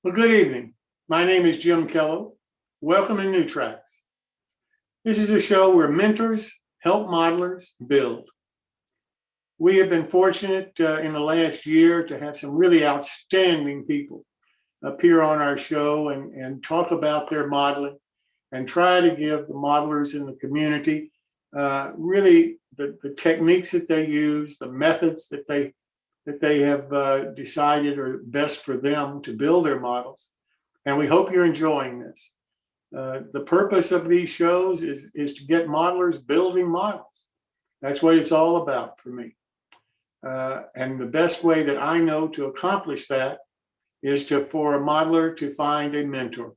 Well, good evening. My name is Jim Kello. Welcome to New Tracks. This is a show where mentors help modelers build. We have been fortunate in the last year to have some really outstanding people appear on our show and talk about their modeling and try to give the modelers in the community really the techniques that they use, the methods that they have decided are best for them to build their models. And we hope you're enjoying this. The purpose of these shows is to get modelers building models. That's what it's all about for me. And the best way that I know to accomplish that is for a modeler to find a mentor.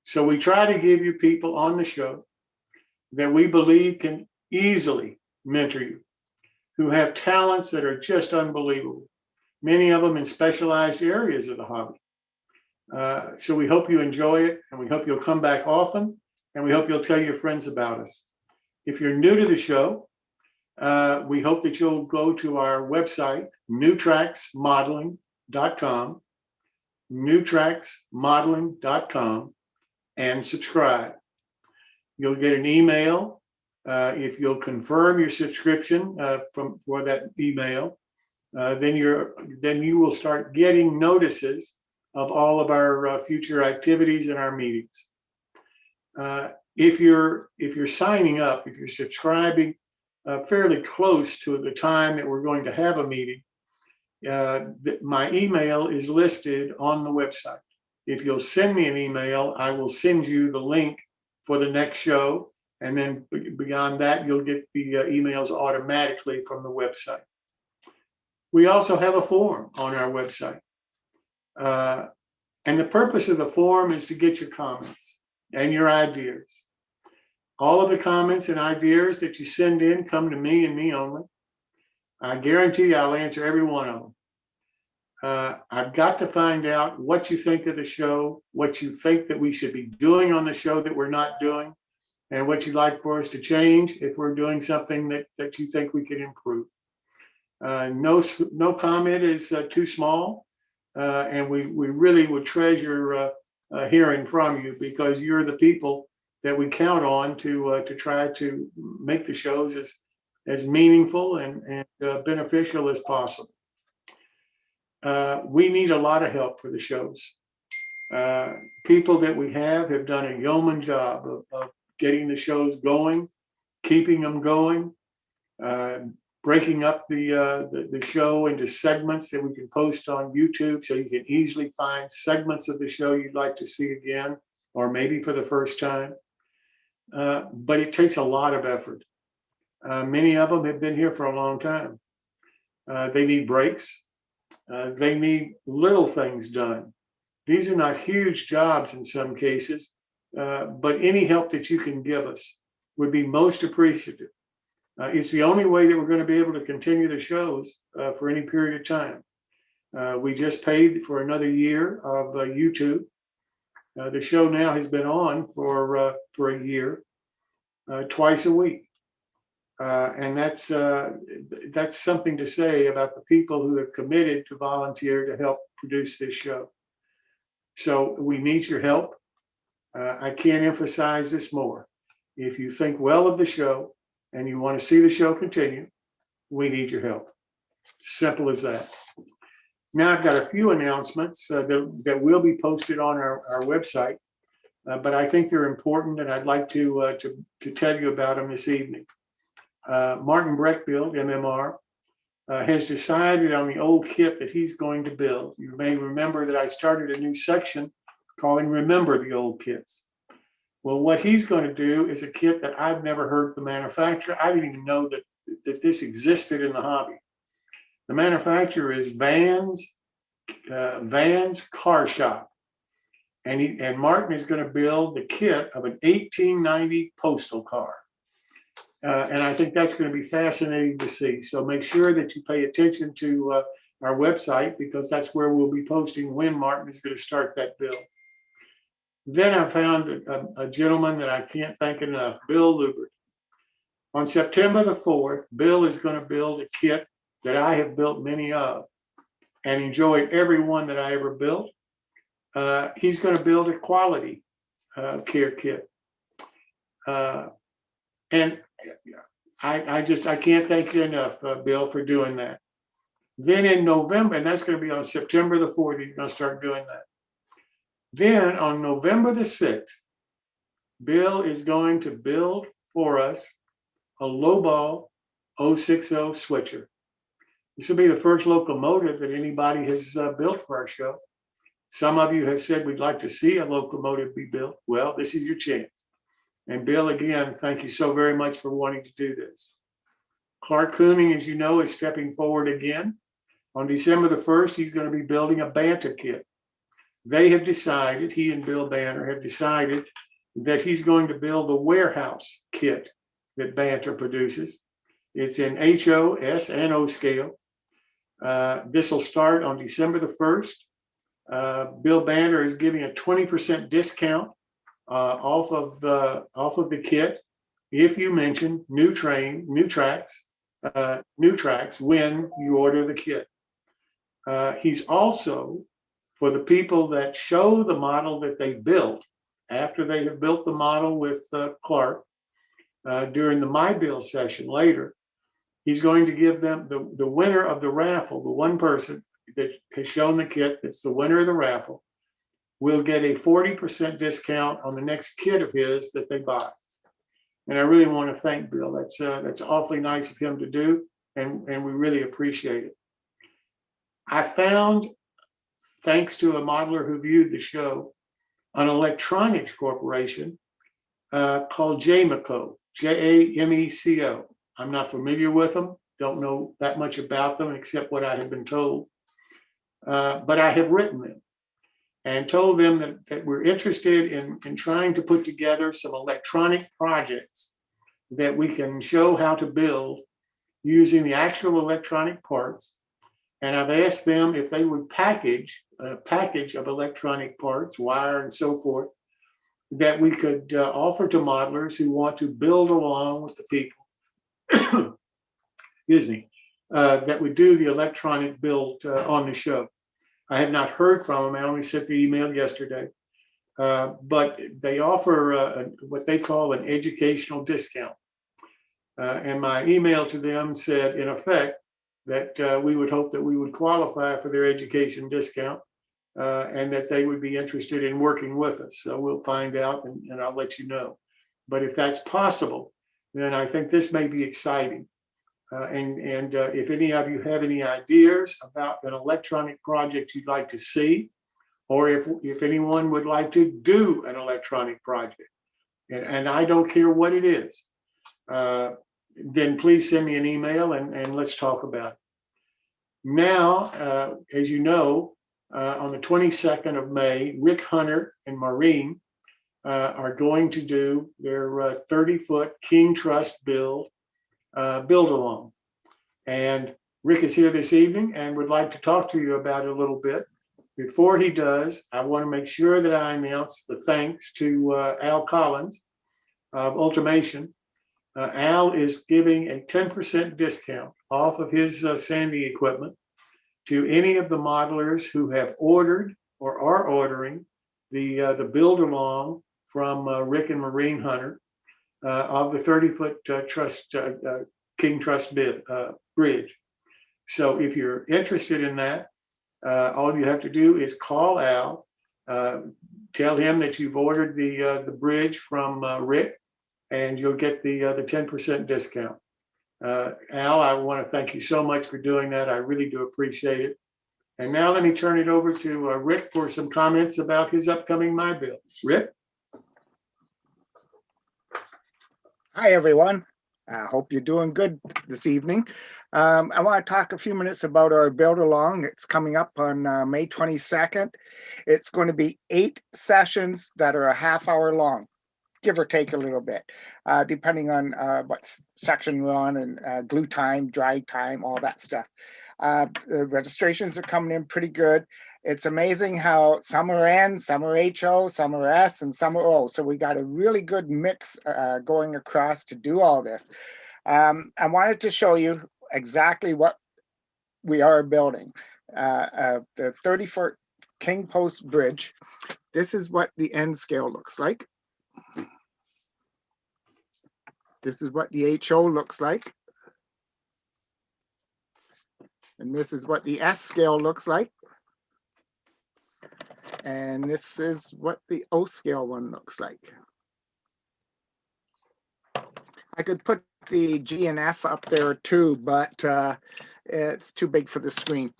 So we try to give you people on the show that we believe can easily mentor you, who have talents that are just unbelievable, many of them in specialized areas of the hobby. So we hope you enjoy it, and we hope you'll come back often, and we hope you'll tell your friends about us. If you're new to the show, we hope that you'll go to our website, newtracksmodeling.com, newtracksmodeling.com, and subscribe. You'll get an email if you'll confirm your subscription for that email. Then you will start getting notices of all of our future activities and our meetings. If you're signing up, if you're subscribing fairly close to the time that we're going to have a meeting, my email is listed on the website. If you'll send me an email, I will send you the link for the next show. And then beyond that, you'll get the emails automatically from the website. We also have a forum on our website. And the purpose of the forum is to get your comments and your ideas. All of the comments and ideas that you send in come to me and me only. I guarantee I'll answer every one of them. I've got to find out what you think of the show, what you think that we should be doing on the show that we're not doing, and what you'd like for us to change if we're doing something that you think we can improve. No comment is too small, and we really would treasure hearing from you, because you're the people that we count on to try to make the shows as meaningful and beneficial as possible. We need a lot of help for the shows. People that we have done a yeoman job of getting the shows going, keeping them going, breaking up the show into segments that we can post on YouTube, so you can easily find segments of the show you'd like to see again, or maybe for the first time. But it takes a lot of effort. Many of them have been here for a long time. They need breaks. They need little things done. These are not huge jobs in some cases, but any help that you can give us would be most appreciative. It's the only way that we're going to be able to continue the shows for any period of time. We just paid for another year of YouTube. The show now has been on for a year, twice a week. And that's something to say about the people who have committed to volunteer to help produce this show. So we need your help. I can't emphasize this more. If you think well of the show and you want to see the show continue, we need your help. Simple as that. Now I've got a few announcements that will be posted on our website, but I think they're important, and I'd like to tell you about them this evening. Martin Breckfield, MMR, has decided on the old kit that he's going to build. You may remember that I started a new section calling Remember the Old Kits. Well, what he's going to do is a kit that I've never heard the manufacturer. I didn't even know that this existed in the hobby. The manufacturer is Van's Car Shop. And Martin is going to build the kit of an 1890 postal car. And I think that's going to be fascinating to see. So make sure that you pay attention to our website, because that's where we'll be posting when Martin is going to start that build. Then I found a gentleman that I can't thank enough, Bill Lubert. On September the 4th, Bill is going to build a kit that I have built many of and enjoyed every one that I ever built. He's going to build a quality care kit. And I can't thank you enough, Bill, for doing that. Then in November, and that's going to be on September the 4th, you're going to start doing that. Then on November the 6th, Bill is going to build for us a lowball 060 switcher. This will be the first locomotive that anybody has built for our show. Some of you have said we'd like to see a locomotive be built. Well, this is your chance. And Bill, again, thank you so very much for wanting to do this. Clark Cooning, as you know, is stepping forward again. On December the 1st, he's going to be building a Banter kit. They have decided, he and Bill Banner have decided that he's going to build the warehouse kit that Banter produces. It's in HO, S, and O scale. This will start on December the 1st. Bill Banner is giving a 20% discount off of the kit if you mention new tracks when you order the kit. He's also, for the people that show the model that they built after they have built the model with Clark during the My Bill session later, he's going to give them the winner of the raffle, the one person that has shown the kit that's the winner of the raffle, will get a 40% discount on the next kit of his that they buy. And I really want to thank Bill. That's awfully nice of him to do, and we really appreciate it. I found, thanks to a modeler who viewed the show, an electronics corporation called Jameco, Jameco. I'm not familiar with them, don't know that much about them except what I have been told. But I have written them and told them that we're interested in trying to put together some electronic projects that we can show how to build using the actual electronic parts. And I've asked them if they would package a package of electronic parts, wire and so forth, that we could offer to modelers who want to build along with the people, excuse me, that would do the electronic build on the show. I have not heard from them. I only sent the email yesterday, but they offer what they call an educational discount. And my email to them said, in effect, that we would hope that we would qualify for their education discount and that they would be interested in working with us. So we'll find out and I'll let you know. But if that's possible, then I think this may be exciting. And if any of you have any ideas about an electronic project you'd like to see, or if anyone would like to do an electronic project, and I don't care what it is, then please send me an email and let's talk about it. Now, as you know, on the 22nd of May, Rick Hunter and Maureen are going to do their 30-foot King Trust build along. And Rick is here this evening and would like to talk to you about it a little bit. Before he does, I want to make sure that I announce the thanks to Al Collins of Ultimation. Al is giving a 10% discount off of his Sandy equipment to any of the modelers who have ordered or are ordering the build along from Rick and Maureen Hunter of the 30-foot King Trust bridge. So if you're interested in that, all you have to do is call Al, tell him that you've ordered the bridge from Rick, and you'll get the 10% discount. Al, I want to thank you so much for doing that. I really do appreciate it. And now let me turn it over to Rick for some comments about his upcoming My Build. Rick? Hi, everyone. I hope you're doing good this evening. I want to talk a few minutes about our build along. It's coming up on May 22nd. It's going to be 8 sessions that are a half-hour long, give or take a little bit, depending on what section you're on and glue time, dry time, all that stuff. The registrations are coming in pretty good. It's amazing how some are N, some are HO, some are S, and some are O. So we got a really good mix going across to do all this. I wanted to show you exactly what we are building. The 30-foot King Post Bridge. This is what the end scale looks like. This is what the HO looks like. And this is what the S scale looks like. And this is what the O scale one looks like. I could put the G and F up there too, but it's too big for the screen.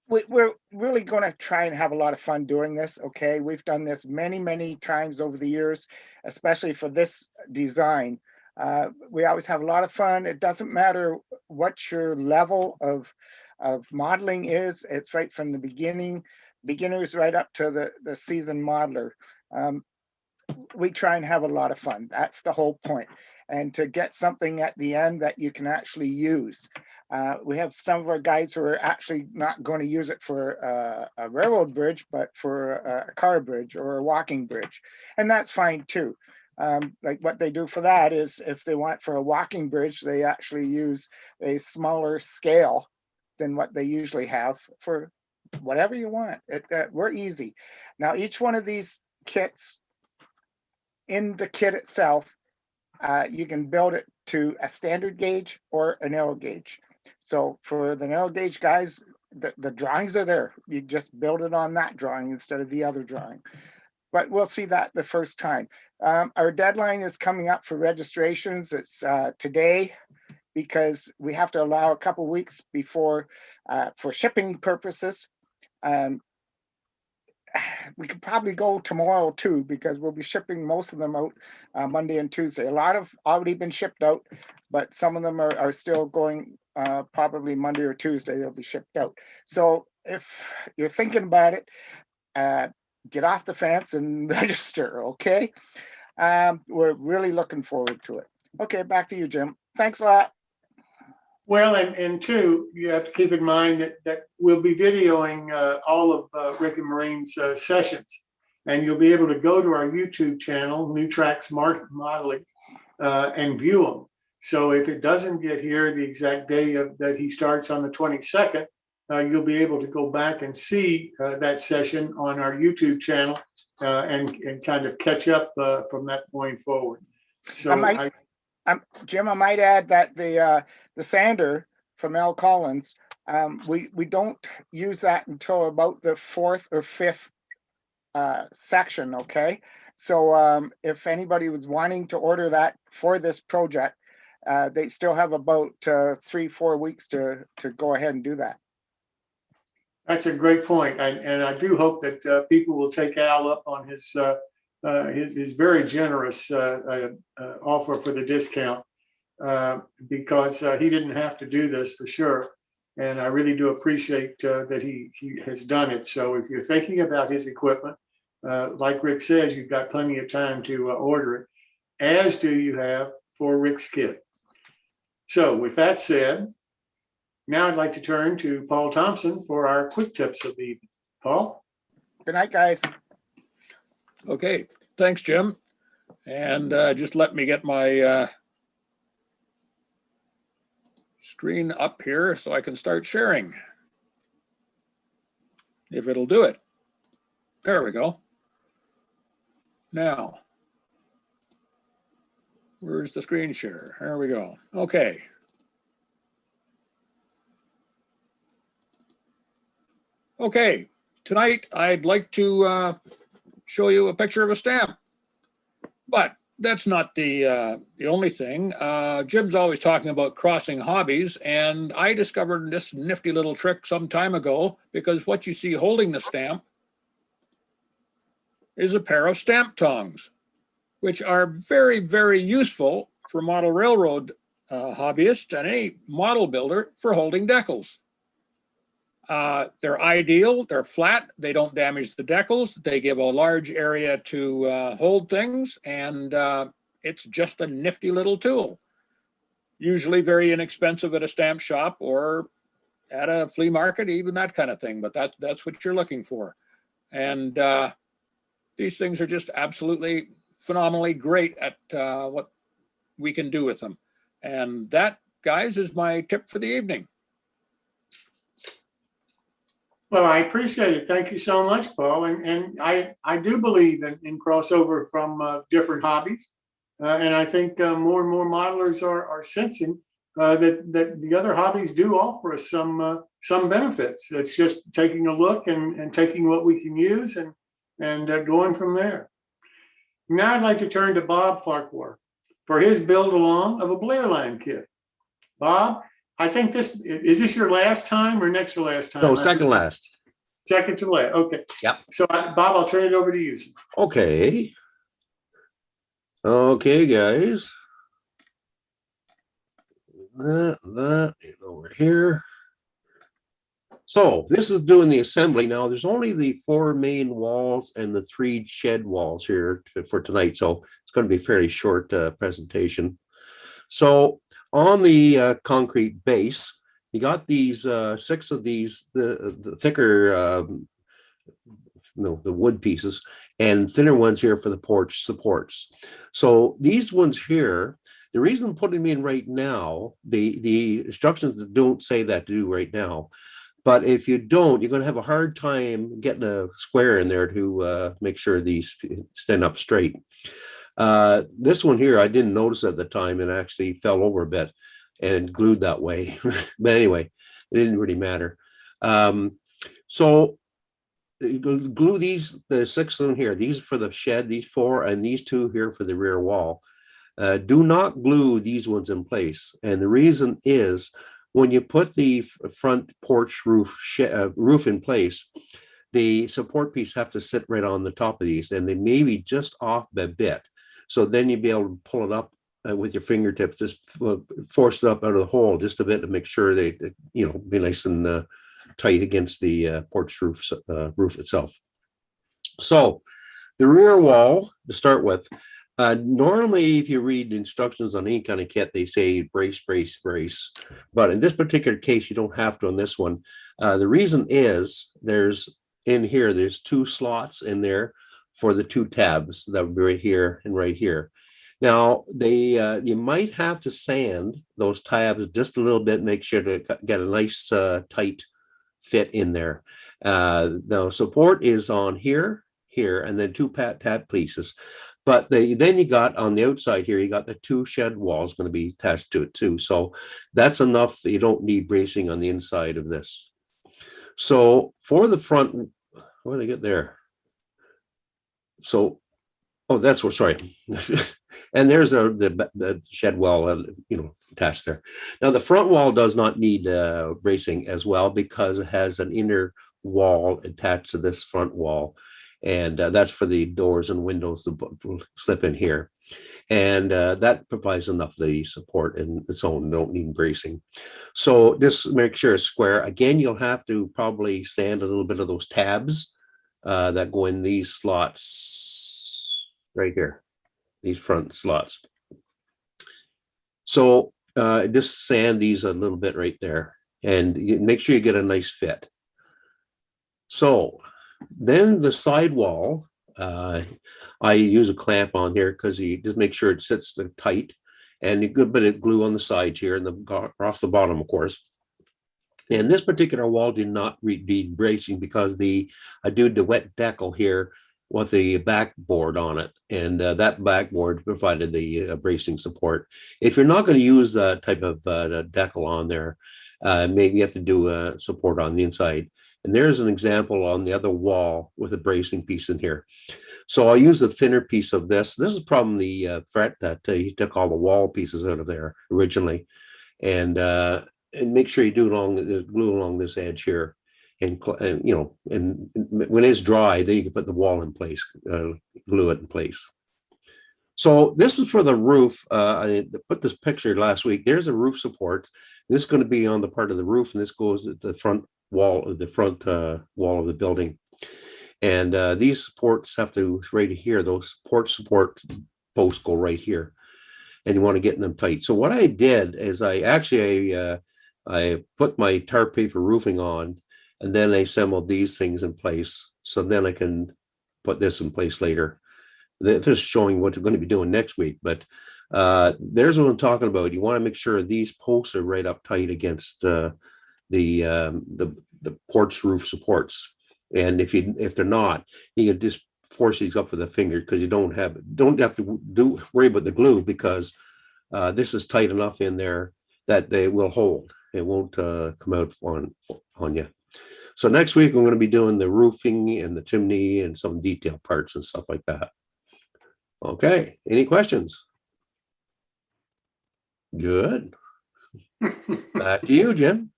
We're really going to try and have a lot of fun doing this, okay? We've done this many, many times over the years, especially for this design. We always have a lot of fun. It doesn't matter what your level of modeling is. It's right from the beginning, beginners right up to the seasoned modeler. We try and have a lot of fun. That's the whole point. And to get something at the end that you can actually use. We have some of our guys who are actually not going to use it for a railroad bridge, but for a car bridge or a walking bridge. And that's fine too. Like what they do for that is if they want for a walking bridge, they actually use a smaller scale than what they usually have for whatever you want. We're easy. Now, each one of these kits, in the kit itself, you can build it to a standard gauge or a narrow gauge. So for the narrow gauge guys, the drawings are there. You just build it on that drawing instead of the other drawing. But we'll see that the first time. Our deadline is coming up for registrations. It's today, because we have to allow a couple weeks before for shipping purposes. We could probably go tomorrow too, because we'll be shipping most of them out Monday and Tuesday. A lot have already been shipped out, but some of them are still going probably Monday or Tuesday, they'll be shipped out. So if you're thinking about it, get off the fence and register, okay? We're really looking forward to it. Okay, back to you, Jim. Thanks a lot. Well, and two, you have to keep in mind that we'll be videoing all of Rick and Maureen's sessions, and you'll be able to go to our YouTube channel, New Tracks Modeling, and view them. So if it doesn't get here the exact day that he starts on the 22nd, you'll be able to go back and see that session on our YouTube channel and kind of catch up from that point forward. So Jim, I might add that the sander from Al Collins, we don't use that until about the 4th or 5th section, okay? So if anybody was wanting to order that for this project, they still have about 3-4 weeks to go ahead and do that. That's a great point, and I do hope that people will take Al up on his very generous offer for the discount, because he didn't have to do this for sure, and I really do appreciate that he has done it. So if you're thinking about his equipment, like Rick says, you've got plenty of time to order it, as do you have for Rick's kit. So with that said, now I'd like to turn to Paul Thompson for our quick tips of the evening. Paul? Good night, guys. Okay, thanks, Jim. And just let me get my screen up here so I can start sharing. If it'll do it. There we go. Now, where's the screen share? There we go. Okay. Okay, tonight I'd like to show you a picture of a stamp, but that's not the only thing. Jim's always talking about crossing hobbies, and I discovered this nifty little trick some time ago, because what you see holding the stamp is a pair of stamp tongs, which are very, very useful for model railroad hobbyists and any model builder for holding decals. They're ideal, they're flat, they don't damage the decals, they give a large area to hold things, and it's just a nifty little tool. Usually very inexpensive at a stamp shop or at a flea market, even that kind of thing, but that's what you're looking for. And these things are just absolutely phenomenally great at what we can do with them. And that, guys, is my tip for the evening. Well, I appreciate it. Thank you so much, Paul. And I do believe in crossover from different hobbies. And I think more and more modelers are sensing that the other hobbies do offer us some benefits. It's just taking a look and taking what we can use and going from there. Now I'd like to turn to Bob Farquhar for his build along of a Blairland kit. Bob, I think is this your last time or next to last time? No, second last. Second to last. Okay. Yep. So Bob, I'll turn it over to you. Okay. Okay, guys. That over here. So this is doing the assembly. Now there's only the 4 main walls and the 3 shed walls here for tonight. So it's going to be a fairly short presentation. So on the concrete base, you got these 6 of these, the thicker, the wood pieces, and thinner ones here for the porch supports. So these ones here, the reason I'm putting them in right now, the instructions don't say that to do right now. But if you don't, you're going to have a hard time getting a square in there to make sure these stand up straight. This one here, I didn't notice at the time and actually fell over a bit and glued that way. But anyway, it didn't really matter. So glue the 6 in here. These are for the shed, these 4, and these 2 here for the rear wall. Do not glue these ones in place. And the reason is when you put the front porch roof in place, the support piece have to sit right on the top of these, and they may be just off a bit. So then you'd be able to pull it up with your fingertips, just force it up out of the hole just a bit to make sure they, be nice and tight against the porch roof itself. So the rear wall to start with, normally if you read instructions on any kind of kit, they say brace, brace, brace. But in this particular case, you don't have to on this one. The reason is there's 2 slots in there for the 2 tabs that would be right here and right here. Now you might have to sand those tabs just a little bit, make sure to get a nice tight fit in there. The support is on here, and then 2 tab pieces. But then you got on the outside here, you got the 2 shed walls going to be attached to it too. So that's enough. You don't need bracing on the inside of this. So for the front, where do they get there? So, oh, that's what, sorry. And there's the shed wall, attached there. Now the front wall does not need bracing as well because it has an inner wall attached to this front wall. And that's for the doors and windows to slip in here. And that provides enough the support in its own, don't need bracing. So just make sure it's square. Again, you'll have to probably sand a little bit of those tabs that go in these slots right here, these front slots. So just sand these a little bit right there and make sure you get a nice fit. So then the side wall, I use a clamp on here because you just make sure it sits tight, and a good bit of glue on the sides here and across the bottom, of course. And this particular wall did not need bracing because I did the wet decal here with the backboard on it, and that backboard provided the bracing support. If you're not going to use that type of decal on there, maybe you have to do a support on the inside. And there's an example on the other wall with a bracing piece in here. So I'll use a thinner piece of this. This is from the fret that he took all the wall pieces out of there originally. And make sure you do glue along this edge here. And when it's dry, then you can put the wall in place, glue it in place. So this is for the roof. I put this picture last week. There's a roof support. This is going to be on the part of the roof, and this goes at the front wall of the building. And these supports have to right here, those porch support posts go right here, and you want to get them tight. So what I did is I put my tarp paper roofing on, and then I assembled these things in place. So then I can put this in place later. This is showing what we're going to be doing next week, but there's what I'm talking about. You want to make sure these posts are right up tight against the the porch roof supports. And if they're not, you can just force these up with a finger, because you don't have to worry about the glue, because this is tight enough in there that they will hold. It won't come out on you. So next week, I'm going to be doing the roofing and the chimney and some detail parts and stuff like that. Okay, any questions? Good. Back to you, Jim.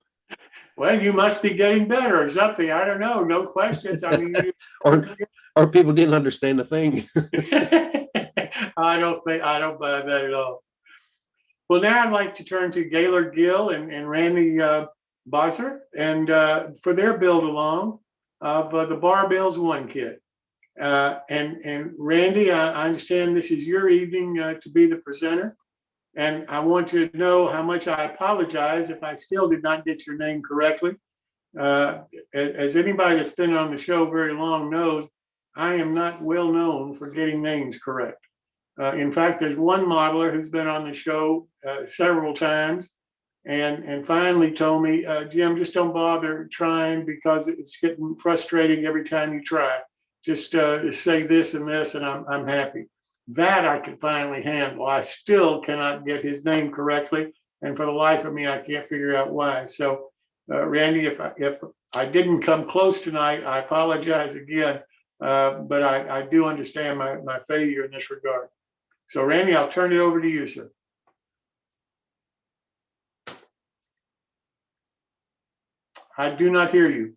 Well, you must be getting better or something. I don't know. No questions. I mean, or people didn't understand the thing. I don't buy that at all. Well, now I'd like to turn to Gaylord Gill and Randy Bosser and for their build along of the Barbells 1 kit. And Randy, I understand this is your evening to be the presenter. And I want you to know how much I apologize if I still did not get your name correctly. As anybody that's been on the show very long knows, I am not well known for getting names correct. In fact, there's one modeler who's been on the show several times and finally told me, Jim, just don't bother trying, because it's getting frustrating every time you try. Just say this and this, and I'm happy. That I could finally handle. I still cannot get his name correctly, and for the life of me, I can't figure out why. So, Randy, if I didn't come close tonight, I apologize again, but I do understand my failure in this regard. So, Randy, I'll turn it over to you, sir. I do not hear you.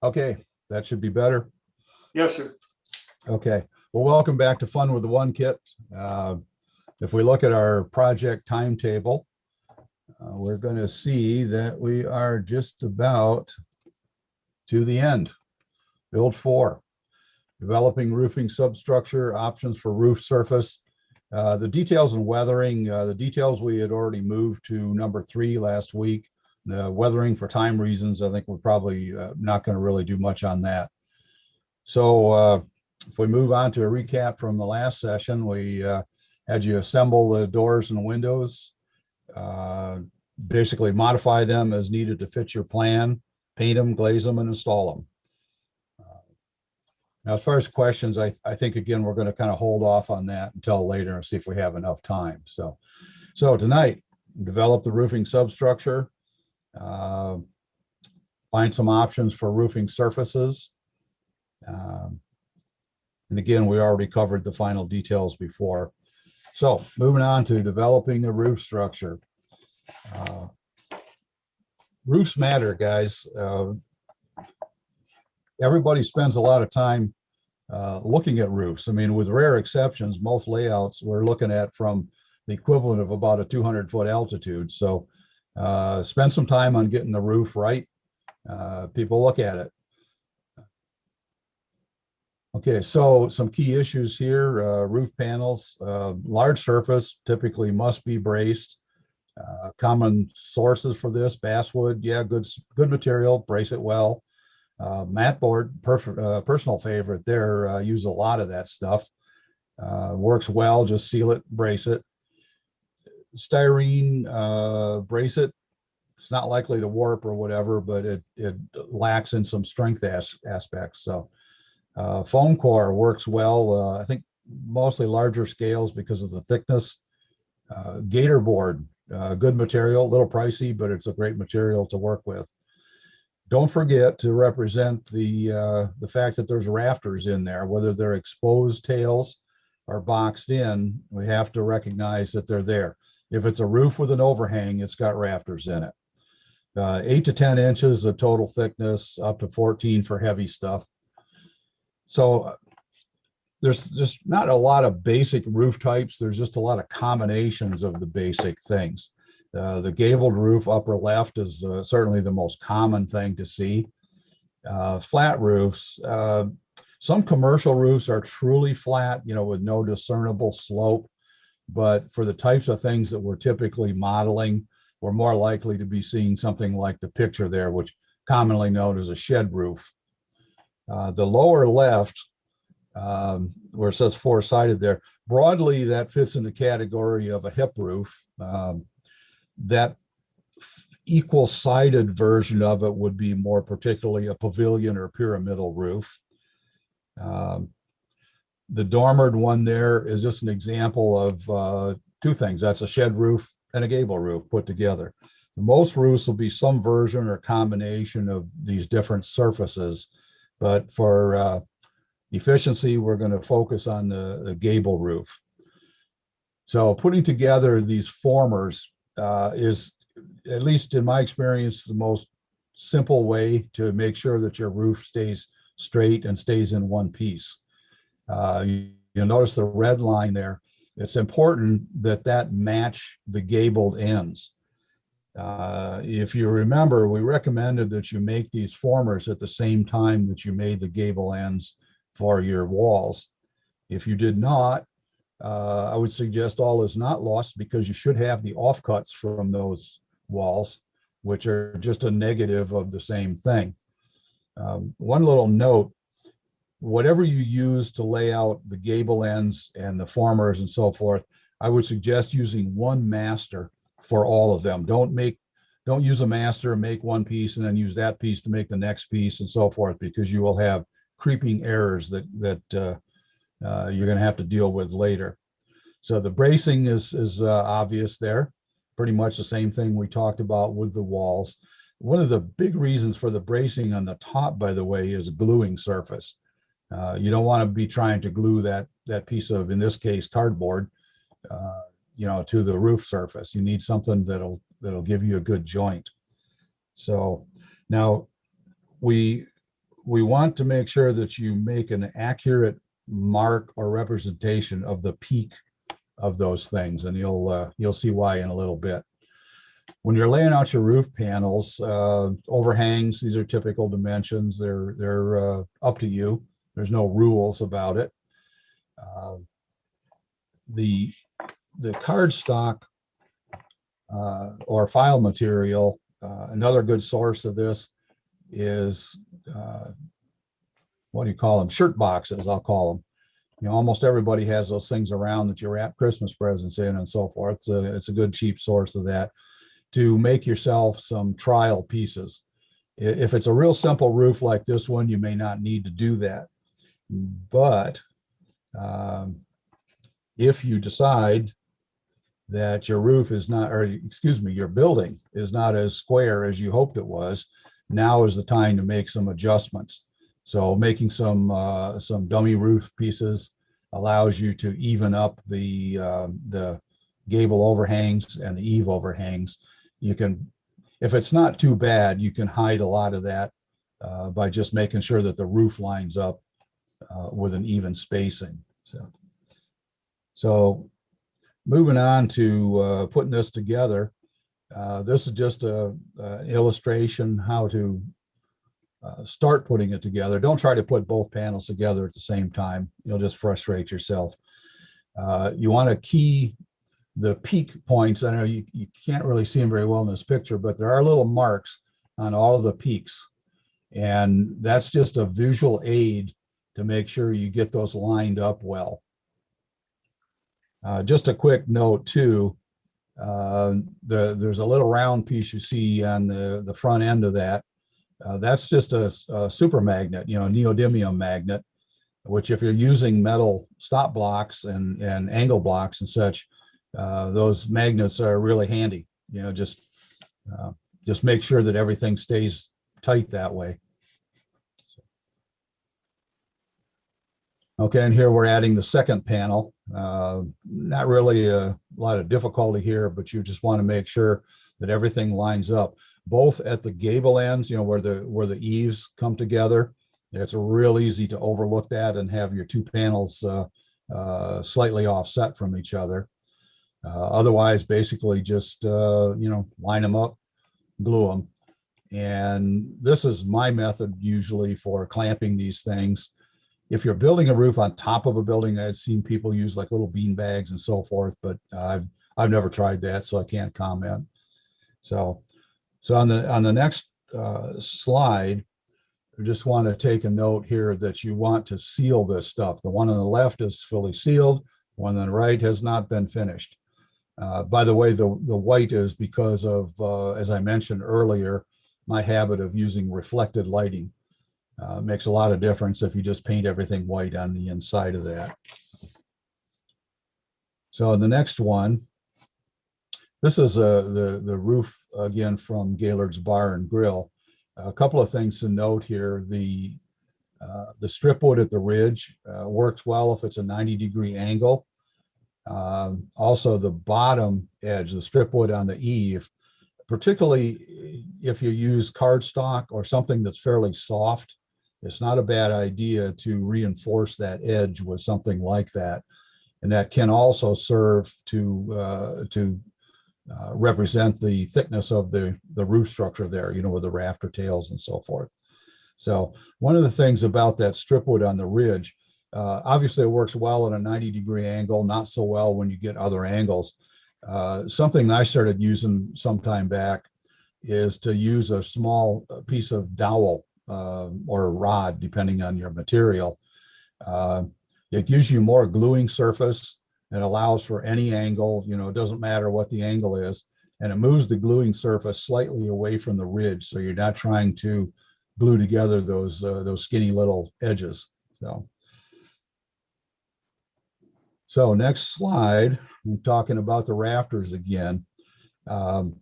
Okay, that should be better. Yes, sir. Okay, well, welcome back to Fun with the One Kit. If we look at our project timetable, we're going to see that we are just about to the end. Build 4, developing roofing substructure, options for roof surface. The details and weathering, the details we had already moved to number 3 last week. The weathering, for time reasons, I think we're probably not going to really do much on that. So if we move on to a recap from the last session, we had you assemble the doors and windows, basically modify them as needed to fit your plan, paint them, glaze them, and install them. Now, as far as questions, I think, again, we're going to kind of hold off on that until later and see if we have enough time. So tonight, develop the roofing substructure, find some options for roofing surfaces. And again, we already covered the final details before. So moving on to developing a roof structure. Roofs matter, guys. Everybody spends a lot of time looking at roofs. I mean, with rare exceptions, most layouts we're looking at from the equivalent of about a 200-foot altitude. So spend some time on getting the roof right. People look at it. Okay, so some key issues here, roof panels, large surface typically must be braced. Common sources for this, basswood, yeah, good material, brace it well. Mat board, personal favorite there, use a lot of that stuff. Works well, just seal it, brace it. Styrene, brace it. It's not likely to warp or whatever, but it lacks in some strength aspects. So foam core works well. I think mostly larger scales because of the thickness. Gator board, good material, a little pricey, but it's a great material to work with. Don't forget to represent the fact that there's rafters in there, whether they're exposed tails or boxed in. We have to recognize that they're there. If it's a roof with an overhang, it's got rafters in it. 8 to 10 inches of total thickness, up to 14 for heavy stuff. So there's just not a lot of basic roof types. There's just a lot of combinations of the basic things. The gabled roof upper left is certainly the most common thing to see. Flat roofs, some commercial roofs are truly flat, with no discernible slope. But for the types of things that we're typically modeling, we're more likely to be seeing something like the picture there, which commonly known as a shed roof. The lower left, where it says 4-sided there, broadly that fits in the category of a hip roof. That equal-sided version of it would be more particularly a pavilion or pyramidal roof. The dormered one there is just an example of two things. That's a shed roof and a gable roof put together. Most roofs will be some version or combination of these different surfaces, but for efficiency, we're going to focus on the gable roof. So putting together these formers is, at least in my experience, the most simple way to make sure that your roof stays straight and stays in one piece. You'll notice the red line there. It's important that that match the gabled ends. If you remember, we recommended that you make these formers at the same time that you made the gable ends for your walls. If you did not, I would suggest all is not lost, because you should have the offcuts from those walls, which are just a negative of the same thing. One little note: whatever you use to lay out the gable ends and the formers and so forth, I would suggest using one master for all of them. Don't use a master and make one piece and then use that piece to make the next piece and so forth, because you will have creeping errors that you're going to have to deal with later. So the bracing is obvious there. Pretty much the same thing we talked about with the walls. One of the big reasons for the bracing on the top, by the way, is gluing surface. You don't want to be trying to glue that piece of, in this case, cardboard, to the roof surface. You need something that'll give you a good joint. So now we want to make sure that you make an accurate mark or representation of the peak of those things, and you'll see why in a little bit. When you're laying out your roof panels, overhangs, these are typical dimensions. They're up to you. There's no rules about it. The cardstock or file material, another good source of this is, what do you call them? Shirt boxes, I'll call them. Almost everybody has those things around that you wrap Christmas presents in and so forth. So it's a good cheap source of that to make yourself some trial pieces. If it's a real simple roof like this one, you may not need to do that. But if you decide that your roof is not, or excuse me, your building is not as square as you hoped it was, now is the time to make some adjustments. So making some dummy roof pieces allows you to even up the gable overhangs and the eave overhangs. You can, if it's not too bad, you can hide a lot of that by just making sure that the roof lines up with an even spacing. So moving on to putting this together, this is just an illustration how to start putting it together. Don't try to put both panels together at the same time. You'll just frustrate yourself. You want to key the peak points. I know you can't really see them very well in this picture, but there are little marks on all of the peaks. And that's just a visual aid to make sure you get those lined up well. Just a quick note too, there's a little round piece you see on the front end of that. That's just a super magnet, neodymium magnet, which if you're using metal stop blocks and angle blocks and such, those magnets are really handy. Just make sure that everything stays tight that way. Okay, and here we're adding the second panel. Not really a lot of difficulty here, but you just want to make sure that everything lines up, both at the gable ends, where the eaves come together. It's real easy to overlook that and have your two panels slightly offset from each other. Otherwise, basically just line them up, glue them. And this is my method usually for clamping these things. If you're building a roof on top of a building, I've seen people use like little bean bags and so forth, but I've never tried that, so I can't comment. So on the next slide, I just want to take a note here that you want to seal this stuff. The one on the left is fully sealed. The one on the right has not been finished. By the way, the white is because of, as I mentioned earlier, my habit of using reflected lighting. Makes a lot of difference if you just paint everything white on the inside of that. So the next one, this is the roof again from Gaylord's Bar and Grill. A couple of things to note here. The strip wood at the ridge works well if it's a 90-degree angle. Also, the bottom edge, the strip wood on the eave, particularly if you use cardstock or something that's fairly soft, it's not a bad idea to reinforce that edge with something like that. And that can also serve to represent the thickness of the roof structure there, you know, with the rafter tails and so forth. So one of the things about that strip wood on the ridge, obviously it works well at a 90-degree angle, not so well when you get other angles. Something I started using some time back is to use a small piece of dowel or rod, depending on your material. It gives you more gluing surface and allows for any angle, you know, it doesn't matter what the angle is, and it moves the gluing surface slightly away from the ridge, so you're not trying to glue together those skinny little edges. So next slide, I'm talking about the rafters again. On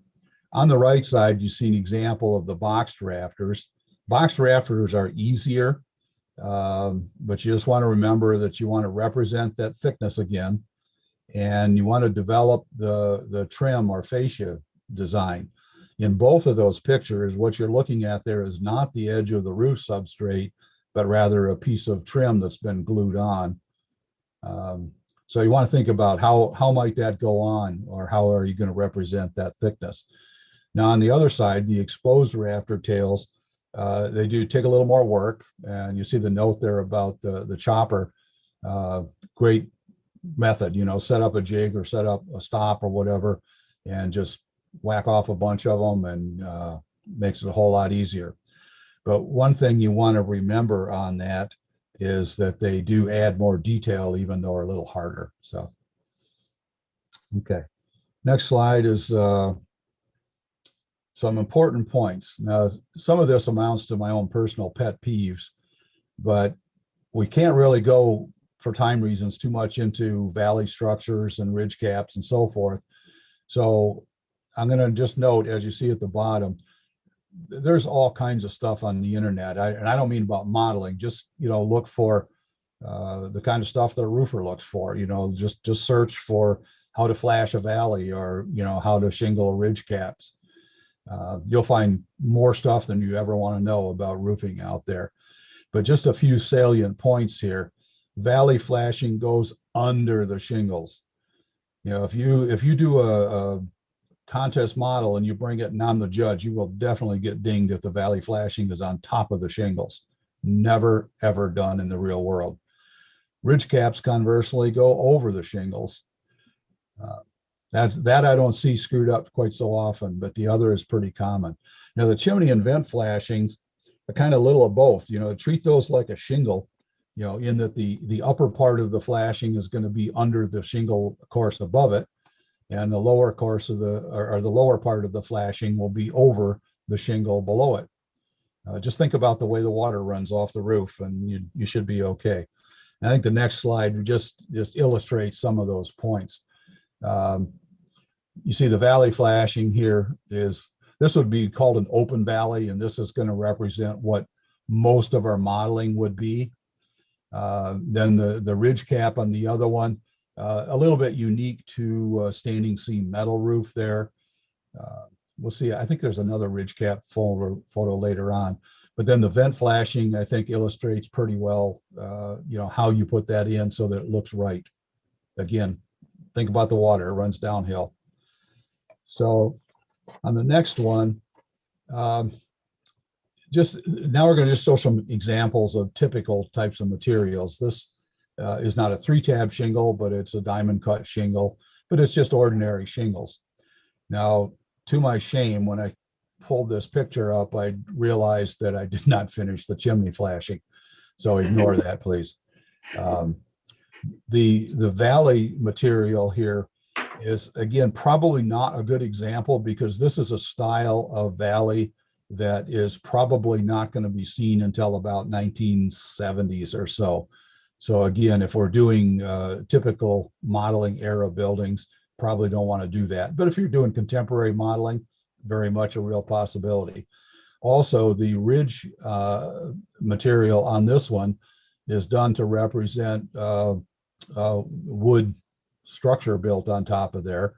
the right side, you see an example of the boxed rafters. Boxed rafters are easier, but you just want to remember that you want to represent that thickness again, and you want to develop the trim or fascia design. In both of those pictures, what you're looking at there is not the edge of the roof substrate, but rather a piece of trim that's been glued on. So you want to think about how might that go on, or how are you going to represent that thickness? Now, on the other side, the exposed rafter tails, they do take a little more work, and you see the note there about the chopper. Great method, you know, set up a jig or set up a stop or whatever, and just whack off a bunch of them, and makes it a whole lot easier. But one thing you want to remember on that is that they do add more detail, even though are a little harder. So, okay. Next slide is some important points. Now, some of this amounts to my own personal pet peeves, but we can't really go, for time reasons, too much into valley structures and ridge caps and so forth. So I'm going to just note, as you see at the bottom, there's all kinds of stuff on the internet. And I don't mean about modeling, just, you know, look for the kind of stuff that a roofer looks for, you know, just search for how to flash a valley, or, you know, how to shingle ridge caps. You'll find more stuff than you ever want to know about roofing out there. But just a few salient points here. Valley flashing goes under the shingles. You know, if you do a contest model and you bring it and I'm the judge, you will definitely get dinged if the valley flashing is on top of the shingles. Never, ever done in the real world. Ridge caps, conversely, go over the shingles. That I don't see screwed up quite so often, but the other is pretty common. Now, the chimney and vent flashings are kind of little of both. You know, treat those like a shingle, you know, in that the upper part of the flashing is going to be under the shingle course above it, and the lower course of the lower part of the flashing will be over the shingle below it. Just think about the way the water runs off the roof, and you should be okay. And I think the next slide just illustrates some of those points. You see the valley flashing here this would be called an open valley, and this is going to represent what most of our modeling would be. Then the ridge cap on the other one, a little bit unique to standing seam metal roof there. We'll see. I think there's another ridge cap photo later on, but then the vent flashing, I think, illustrates pretty well, you know, how you put that in so that it looks right. Again, think about the water, it runs downhill. So on the next one, just now we're going to just show some examples of typical types of materials. This is not a 3-tab shingle, but it's a diamond cut shingle, but it's just ordinary shingles. Now, to my shame, when I pulled this picture up, I realized that I did not finish the chimney flashing. So ignore that, please. The valley material here is, again, probably not a good example because this is a style of valley that is probably not going to be seen until about 1970s or so. So again, if we're doing typical modeling era buildings, probably don't want to do that. But if you're doing contemporary modeling, very much a real possibility. Also, the ridge material on this one is done to represent wood structure built on top of there.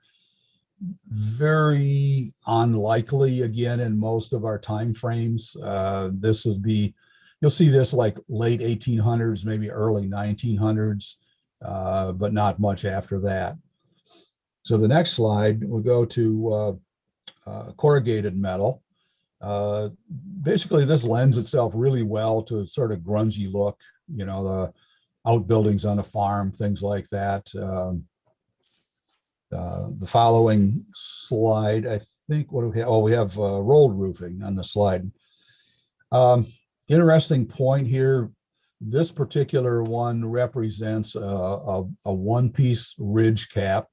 Very unlikely, again, in most of our time frames. This would be, you'll see this like late 1800s, maybe early 1900s, but not much after that. So the next slide, we'll go to corrugated metal. Basically, this lends itself really well to sort of grungy look, you know, the outbuildings on a farm, things like that. The following slide, I think, what do we have? Oh, we have rolled roofing on the slide. Interesting point here. This particular one represents a one-piece ridge cap,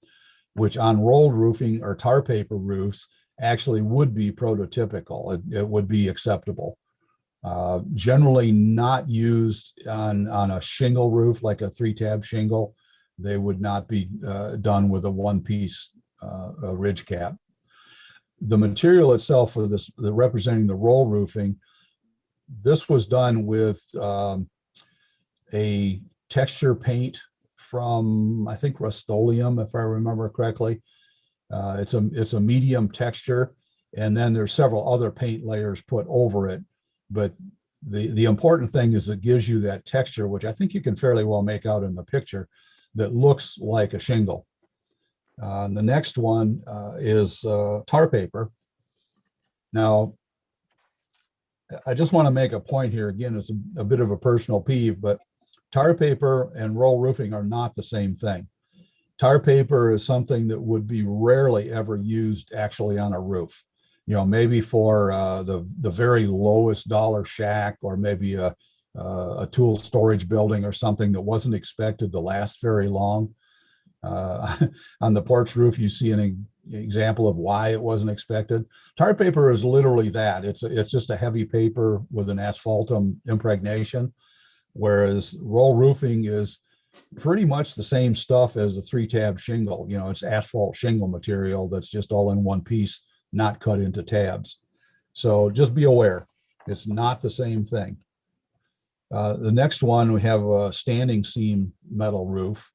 which on rolled roofing or tar paper roofs actually would be prototypical. It would be acceptable. Generally not used on a shingle roof, like a 3-tab shingle. They would not be done with a one-piece ridge cap. The material itself for this, representing the roll roofing, this was done with a texture paint from, I think, Rust-Oleum, if I remember correctly. It's a medium texture, and then there's several other paint layers put over it. But the important thing is it gives you that texture, which I think you can fairly well make out in the picture, that looks like a shingle. The next one is tar paper. Now, I just want to make a point here. Again, it's a bit of a personal peeve, but tar paper and roll roofing are not the same thing. Tar paper is something that would be rarely ever used actually on a roof. You know, maybe for the very lowest dollar shack, or maybe a tool storage building or something that wasn't expected to last very long. On the porch roof, you see an example of why it wasn't expected. Tar paper is literally that. It's just a heavy paper with an asphaltum impregnation, whereas roll roofing is pretty much the same stuff as a 3-tab shingle. You know, it's asphalt shingle material that's just all in one piece, not cut into tabs. So just be aware, it's not the same thing. The next one, we have a standing seam metal roof.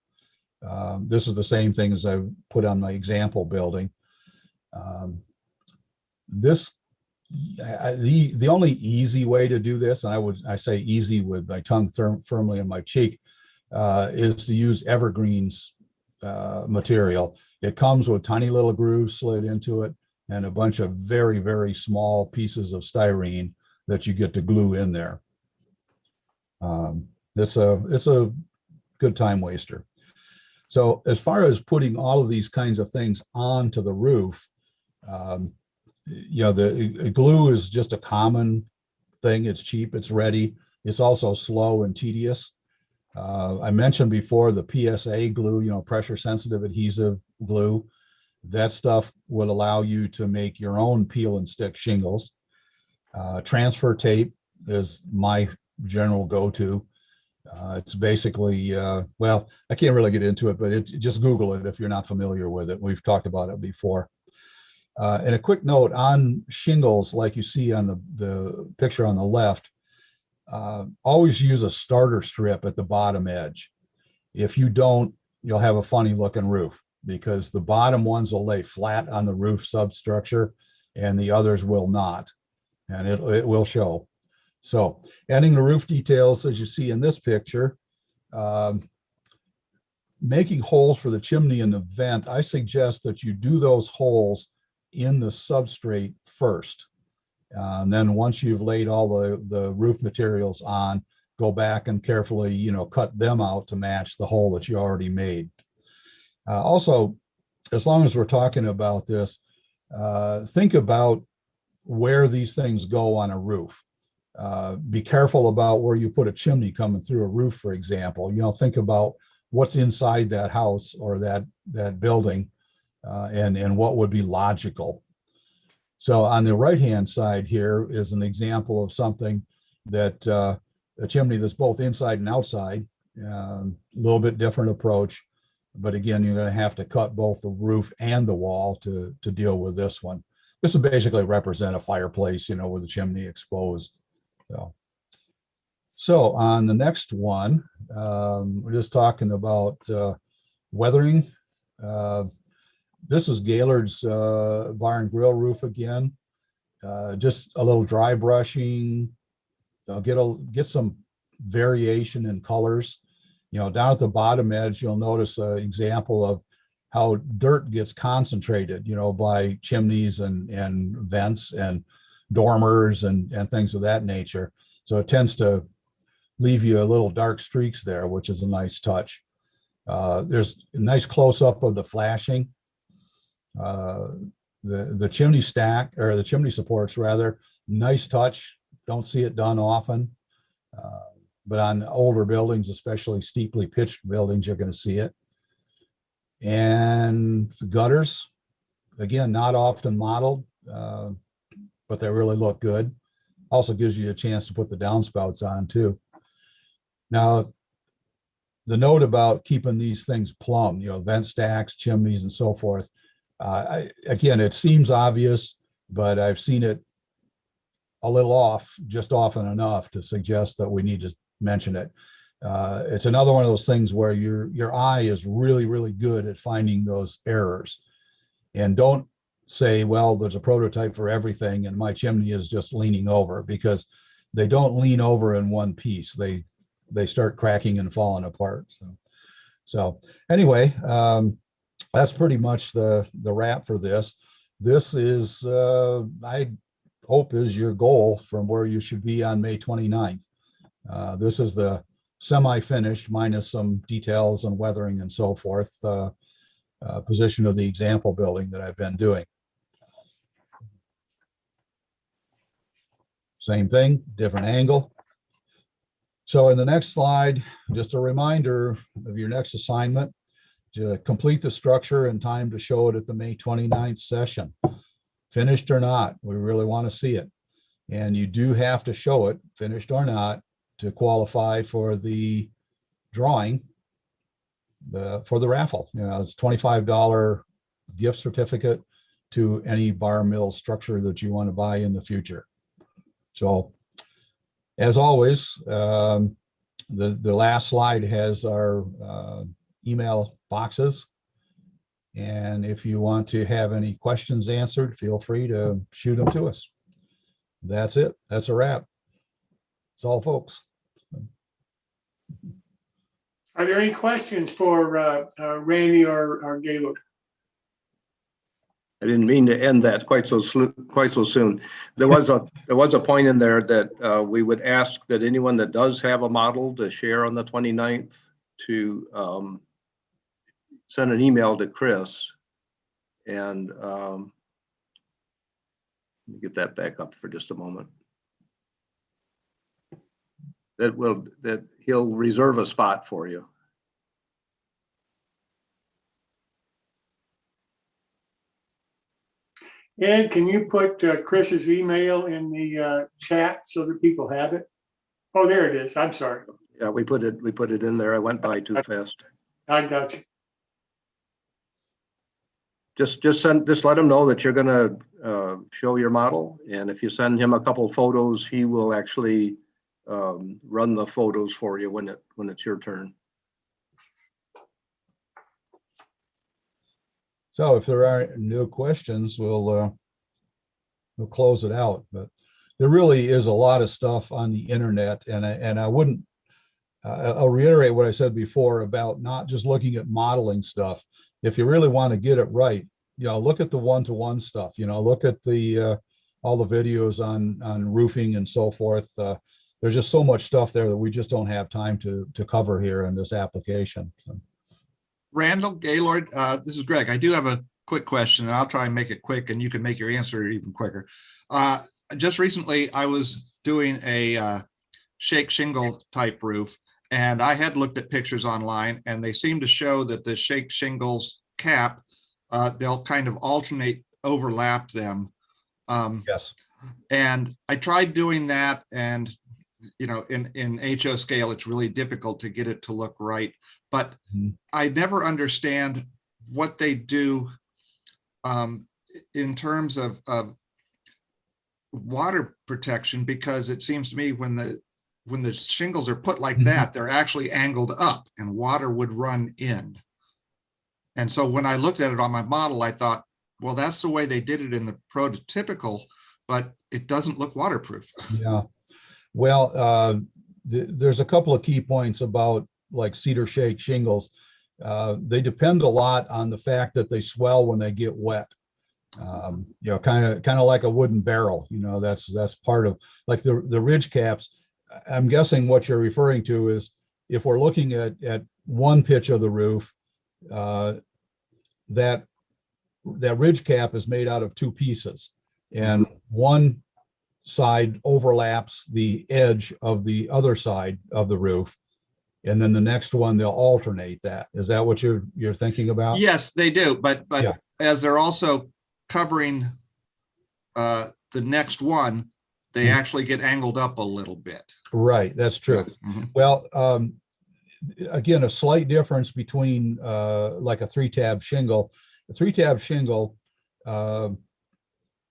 This is the same thing as I put on my example building. The only easy way to do this, and I say easy with my tongue firmly in my cheek, is to use evergreens material. It comes with tiny little grooves slid into it and a bunch of very, very small pieces of styrene that you get to glue in there. It's a good time waster. So as far as putting all of these kinds of things onto the roof, you know, the glue is just a common thing. It's cheap, it's ready. It's also slow and tedious. I mentioned before the PSA glue, you know, pressure sensitive adhesive glue. That stuff will allow you to make your own peel and stick shingles. Transfer tape is my general go-to. It's basically, well, I can't really get into it, but just Google it if you're not familiar with it. We've talked about it before. And a quick note on shingles, like you see on the picture on the left, always use a starter strip at the bottom edge. If you don't, you'll have a funny looking roof, because the bottom ones will lay flat on the roof substructure and the others will not, and it will show. So adding the roof details, as you see in this picture, making holes for the chimney and the vent, I suggest that you do those holes in the substrate first. And then once you've laid all the roof materials on, go back and carefully, you know, cut them out to match the hole that you already made. Also, as long as we're talking about this, think about where these things go on a roof. Be careful about where you put a chimney coming through a roof, for example. You know, think about what's inside that house or that building, and what would be logical. So on the right-hand side here is an example of something that a chimney that's both inside and outside, a little bit different approach. But again, you're going to have to cut both the roof and the wall to deal with this one. This will basically represent a fireplace, with the chimney exposed. So on the next one, we're just talking about weathering. This is Gaylord's bar and grill roof again. Just a little dry brushing. Get some variation in colors. Down at the bottom edge, you'll notice an example of how dirt gets concentrated, by chimneys and vents and dormers and things of that nature. So it tends to leave you a little dark streaks there, which is a nice touch. There's a nice close-up of the flashing. The chimney stack, or the chimney supports rather, nice touch. Don't see it done often. But on older buildings, especially steeply pitched buildings, you're going to see it. And the gutters, again, not often modeled, but they really look good. Also gives you a chance to put the downspouts on too. Now, the note about keeping these things plumb, vent stacks, chimneys, and so forth. Again, it seems obvious, but I've seen it a little off, just often enough to suggest that we need to mention it. It's another one of those things where your eye is really, really good at finding those errors. And don't say, well, there's a prototype for everything and my chimney is just leaning over, because they don't lean over in one piece. They start cracking and falling apart. So anyway, that's pretty much the wrap for this. This is, I hope, is your goal from where you should be on May 29th. This is the semi-finished minus some details and weathering and so forth position of the example building that I've been doing. Same thing, different angle. So in the next slide, just a reminder of your next assignment, to complete the structure in time to show it at the May 29th session. Finished or not, we really want to see it. And you do have to show it, finished or not, to qualify for the drawing, for the raffle. It's $25 gift certificate to any bar mill structure that you want to buy in the future. So as always, the last slide has our email boxes. And if you want to have any questions answered, feel free to shoot them to us. That's it. That's a wrap. That's all, folks. Are there any questions for Randy or Gaylord? I didn't mean to end that quite so soon. There was a point in there that we would ask that anyone that does have a model to share on the 29th to send an email to Chris, and let me get that back up for just a moment. That he'll reserve a spot for you. Ed, can you put Chris's email in the chat so that people have it? Oh, there it is. I'm sorry. Yeah, we put it in there. I went by too fast. I got you. Just let him know that you're gonna show your model, and if you send him a couple photos, he will actually run the photos for you when it's your turn. So if there are no questions, we'll close it out. But there really is a lot of stuff on the internet, and I wouldn't. I'll reiterate what I said before about not just looking at modeling stuff. If you really want to get it right, look at the one-to-one stuff. Look at the all the videos on roofing and so forth. There's just so much stuff there that we just don't have time to cover here in this application. So. Randall, Gaylord, this is Greg. I do have a quick question, and I'll try and make it quick, and you can make your answer even quicker. Just recently, I was doing a shake shingle type roof, and I had looked at pictures online, and they seem to show that the shake shingles cap they'll kind of alternate, overlap them. Yes. And I tried doing that, and in HO scale, it's really difficult to get it to look right. But I never understand what they do in terms of water protection, because it seems to me when the shingles are put like that, they're actually angled up and water would run in. And so when I looked at it on my model, I thought, well, that's the way they did it in the prototypical, but it doesn't look waterproof. Yeah. Well, there's a couple of key points about like cedar shake shingles. They depend a lot on the fact that they swell when they get wet. Kind of like a wooden barrel. That's part of like the ridge caps. I'm guessing what you're referring to is if we're looking at one pitch of the roof, that ridge cap is made out of two pieces, and one side overlaps the edge of the other side of the roof, and then the next one they'll alternate that. Is that what you're thinking about? Yes, they do, but Yeah. as they're also covering the next one, they actually get angled up a little bit. Right, that's true. Well, again, a slight difference between like a 3-tab shingle. A 3-tab shingle,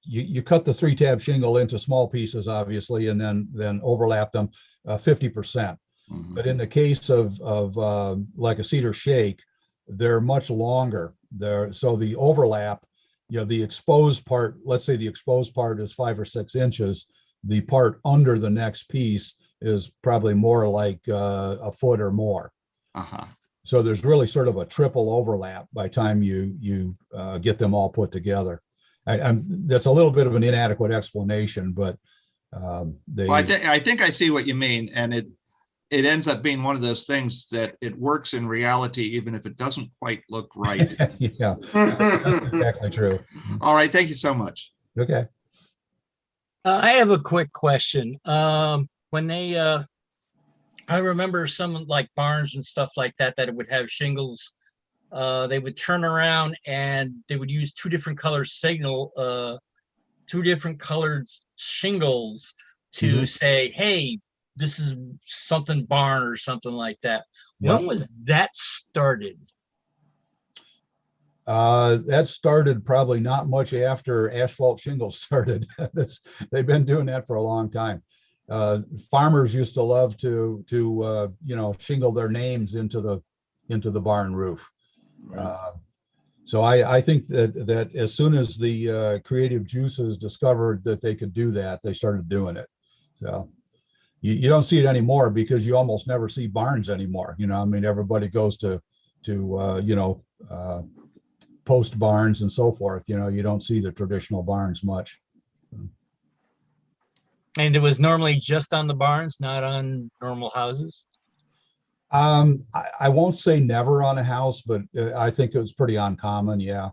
you cut the 3-tab shingle into small pieces, obviously, and then overlap them 50%. But in the case of like a cedar shake, they're much longer. So the overlap, the exposed part, let's say the exposed part is 5 or 6 inches. The part under the next piece is probably more like a foot or more. So there's really sort of a triple overlap by the time you get them all put together. That's a little bit of an inadequate explanation, but Well, I think I see what you mean, and it ends up being one of those things that it works in reality, even if it doesn't quite look right. Yeah, that's exactly true. All right, thank you so much. Okay. I have a quick question. When they, I remember some like barns and stuff like that it would have shingles. They would turn around and they would use two different colored shingles to say, hey, this is something barn or something like that. Yep. When was that started? That started probably not much after asphalt shingles started. They've been doing that for a long time. Farmers used to love to shingle their names into the barn roof. So I think that as soon as the creative juices discovered that they could do that, they started doing it. So you don't see it anymore because you almost never see barns anymore. Everybody goes to post barns and so forth. You don't see the traditional barns much. And it was normally just on the barns, not on normal houses? I won't say never on a house, but I think it was pretty uncommon. Yeah.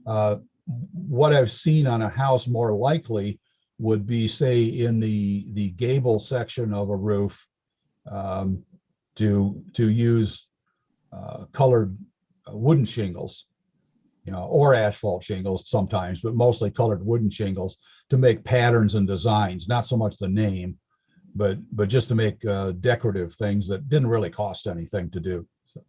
What I've seen on a house more likely would be, say, in the gable section of a roof, to use colored wooden shingles, or asphalt shingles sometimes, but mostly colored wooden shingles to make patterns and designs, not so much the name, but just to make decorative things that didn't really cost anything to do. So.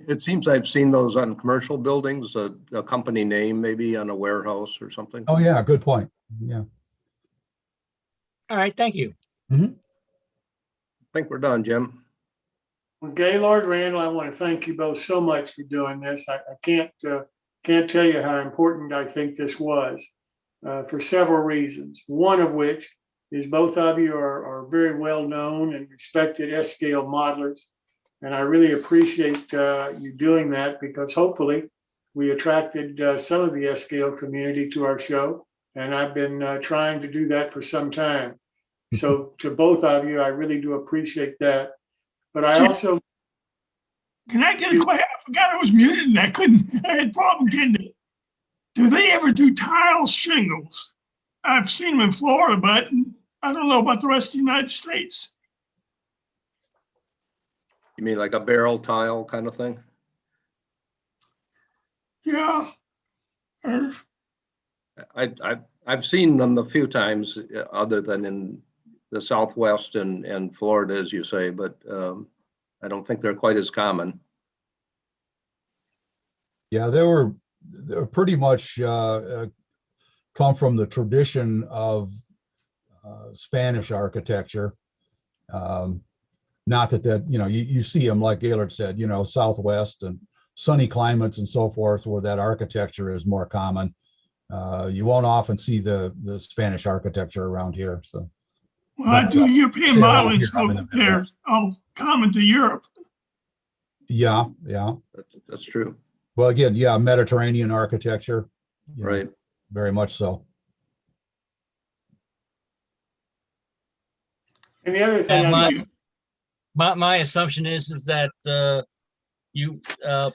It seems I've seen those on commercial buildings, a company name maybe on a warehouse or something. Oh yeah, good point. Yeah. All right, thank you. I think we're done, Jim. Well, Gaylord, Randall, I want to thank you both so much for doing this. I can't tell you how important I think this was for several reasons. One of which is both of you are very well known and respected S-scale modelers. And I really appreciate you doing that, because hopefully we attracted some of the S-scale community to our show. And I've been trying to do that for some time. So to both of you, I really do appreciate that. But I also... Can I get a question? I forgot I was muted and I had a problem getting it. Do they ever do tile shingles? I've seen them in Florida, but I don't know about the rest of the United States. You mean like a barrel tile kind of thing? Yeah, Or, I've seen them a few times, other than in the Southwest and Florida, as you say, but I don't think they're quite as common. Yeah, they were pretty much come from the tradition of Spanish architecture. Not that you see them, like Gaylord said, Southwest and sunny climates and so forth, where that architecture is more common. You won't often see the Spanish architecture around here. So, well, I do European say around modeling, here, I'm in so the they're Midwest. all common to Europe. Yeah. That's true. Well, again, yeah, Mediterranean architecture. Right. Very much so. And the other thing, And my assumption is that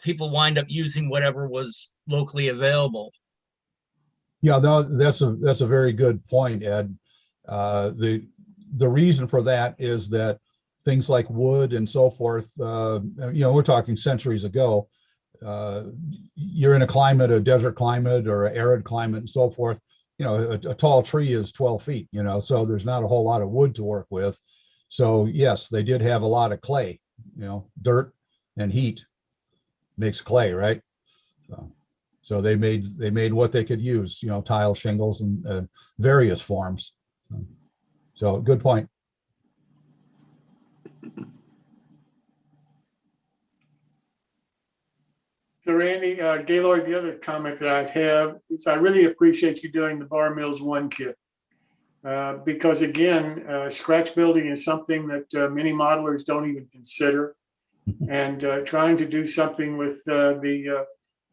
people wind up using whatever was locally available. Yeah, no, that's a very good point, Ed. The reason for that is that things like wood and so forth, we're talking centuries ago. You're in a desert climate or an arid climate and so forth. A tall tree is 12 feet, so there's not a whole lot of wood to work with. So yes, they did have a lot of clay, dirt and heat makes clay, right? So they made what they could use, tile, shingles, and various forms. So good point. So Randy, Gaylord, the other comment that I'd have is I really appreciate you doing the Bar Mills 1 kit. Because again, scratch building is something that many modelers don't even consider. And trying to do something with the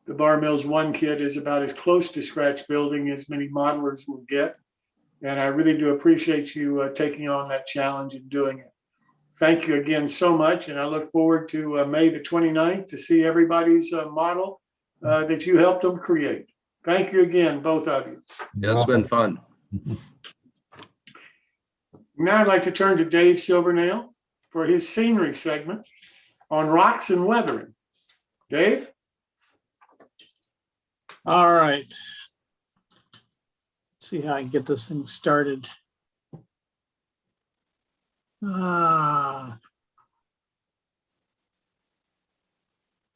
Bar Mills 1 kit is about as close to scratch building as many modelers will get. And I really do appreciate you taking on that challenge and doing it. Thank you again so much. And I look forward to May the 29th to see everybody's model that you helped them create. Thank you again, both of you. Yeah, it's been fun. Now I'd like to turn to Dave Silvernail for his scenery segment on rocks and weathering. Dave? All right. Let's see how I can get this thing started. There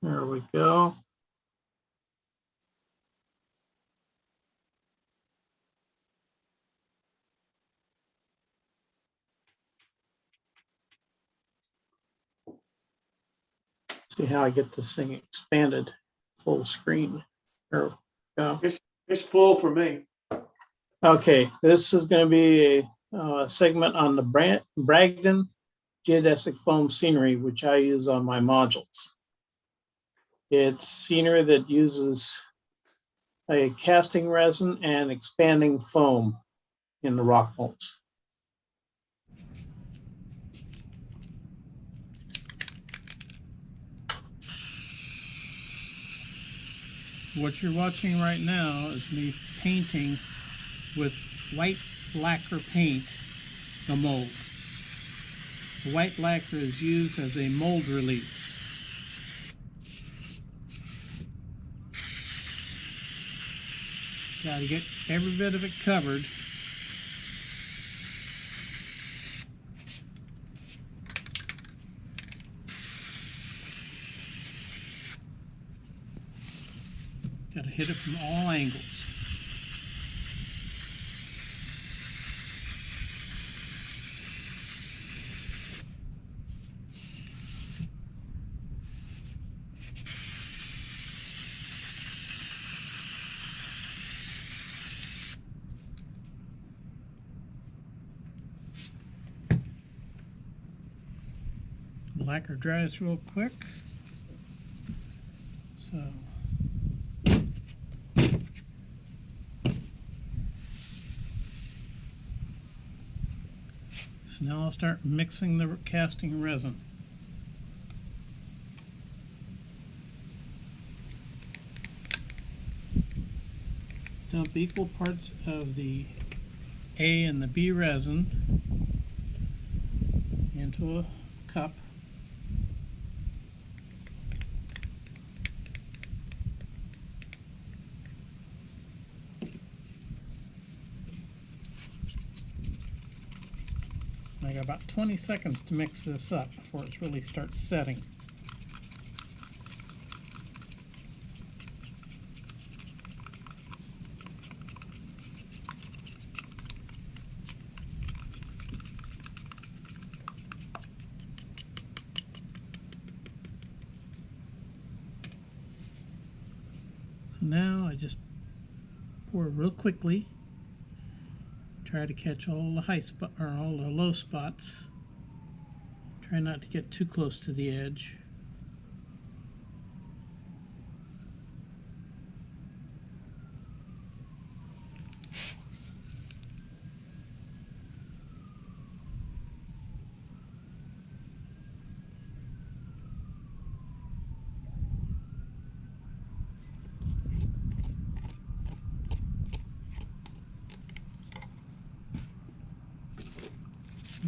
we go. See how I get this thing expanded full screen. There we go. It's full for me. Okay, this is going to be a segment on the Bragdon geodesic foam scenery, which I use on my modules. It's scenery that uses a casting resin and expanding foam in the rock molds. What you're watching right now is me painting with white lacquer paint the mold. The white lacquer is used as a mold release. Got to get every bit of it covered. Got to hit it from all angles. Lacquer dries real quick. So now I'll start mixing the casting resin. Dump equal parts of the A and the B resin into a cup. I got about 20 seconds to mix this up before it really starts setting. So now I just pour real quickly. Try to catch all the high spot or all the low spots. Try not to get too close to the edge.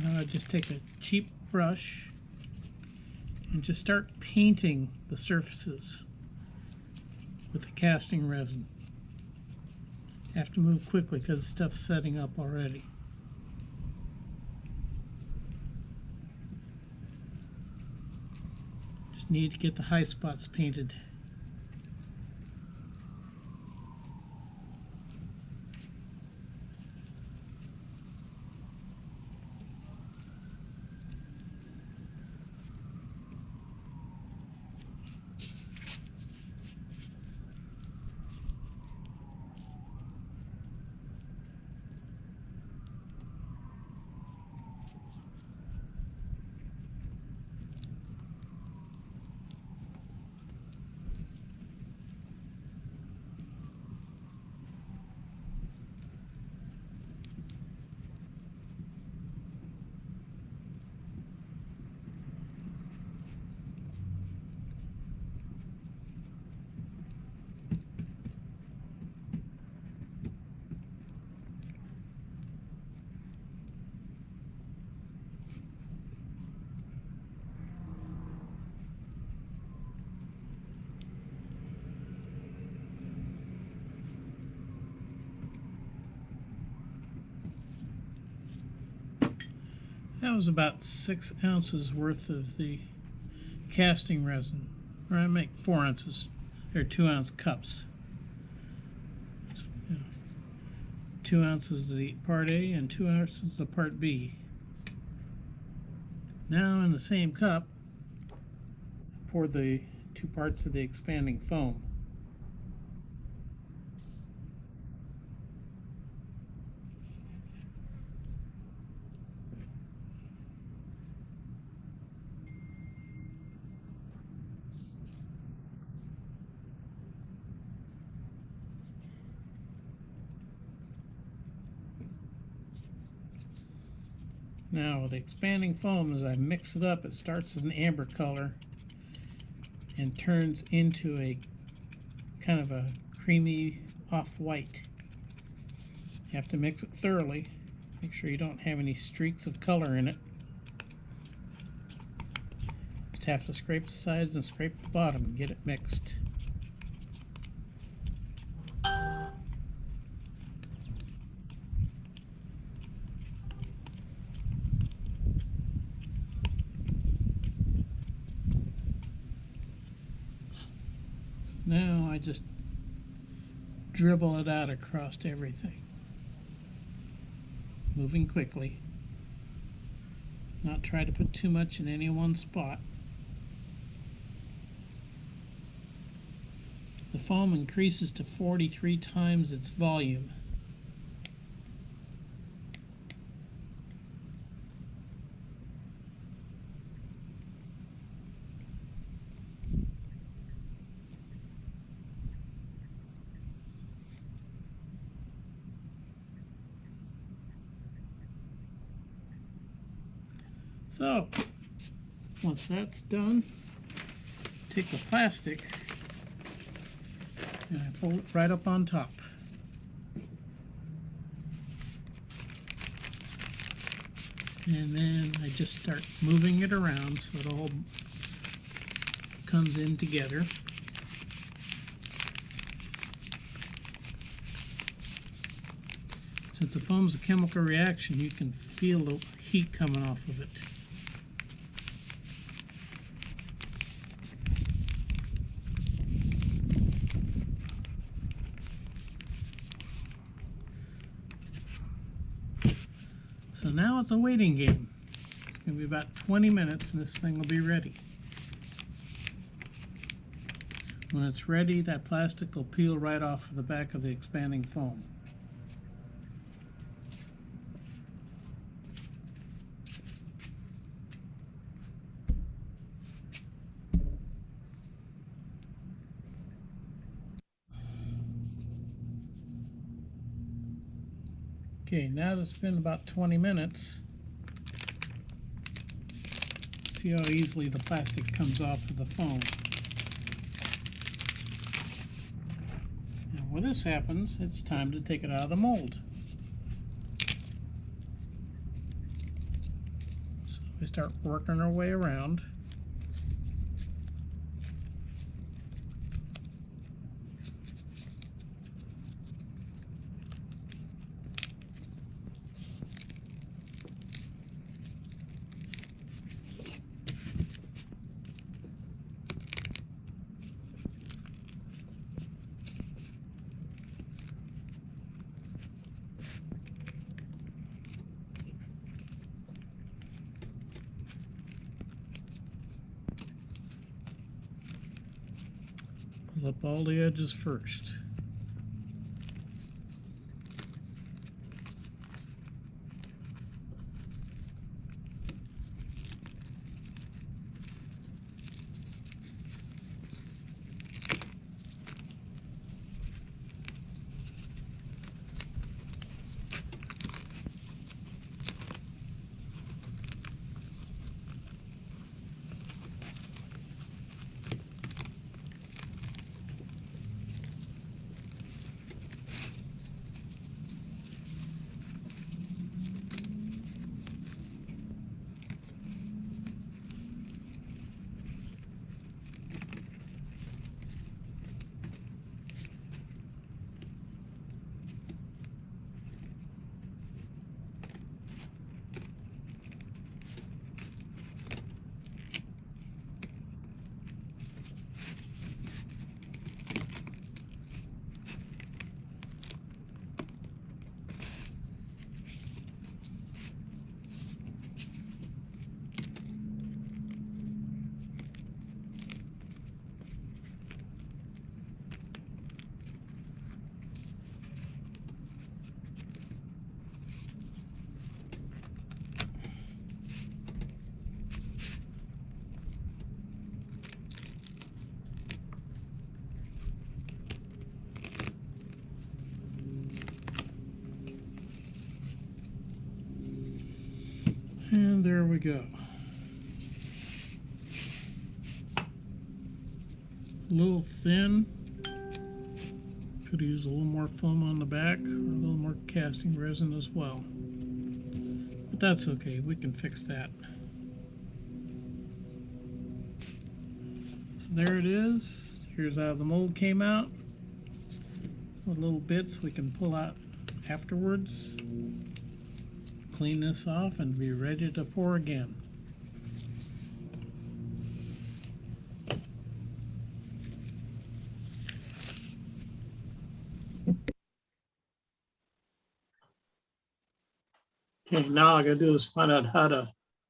Now I just take a cheap brush and just start painting the surfaces with the casting resin. Have to move quickly because the stuff's setting up already. Just need to get the high spots painted. That was about 6 ounces worth of the casting resin. Or I make 4 ounces. They're 2-ounce cups. 2 ounces of the part A and 2 ounces of the part B. Now in the same cup, pour the 2 parts of the expanding foam. Now with the expanding foam, as I mix it up, it starts as an amber color and turns into a kind of a creamy off-white. You have to mix it thoroughly. Make sure you don't have any streaks of color in it. Just have to scrape the sides and scrape the bottom and get it mixed. Now I just dribble it out across everything, moving quickly. Not try to put too much in any one spot. The foam increases to 43 times its volume. So, once that's done, take the plastic and I fold it right up on top. And then I just start moving it around so it all comes in together. Since the foam's a chemical reaction, you can feel the heat coming off of it. So now it's a waiting game. It's going to be about 20 minutes and this thing will be ready. When it's ready, that plastic will peel right off of the back of the expanding foam. Okay, now that it's been about 20 minutes, see how easily the plastic comes off of the foam. Now when this happens, it's time to take it out of the mold. So we start working our way around. Pull up all the edges first. And there we go. A little thin. Could use a little more foam on the back, or a little more casting resin as well. But that's okay, we can fix that. So there it is. Here's how the mold came out. With little bits we can pull out afterwards. Clean this off and be ready to pour again. Okay, now all I gotta do is find out how to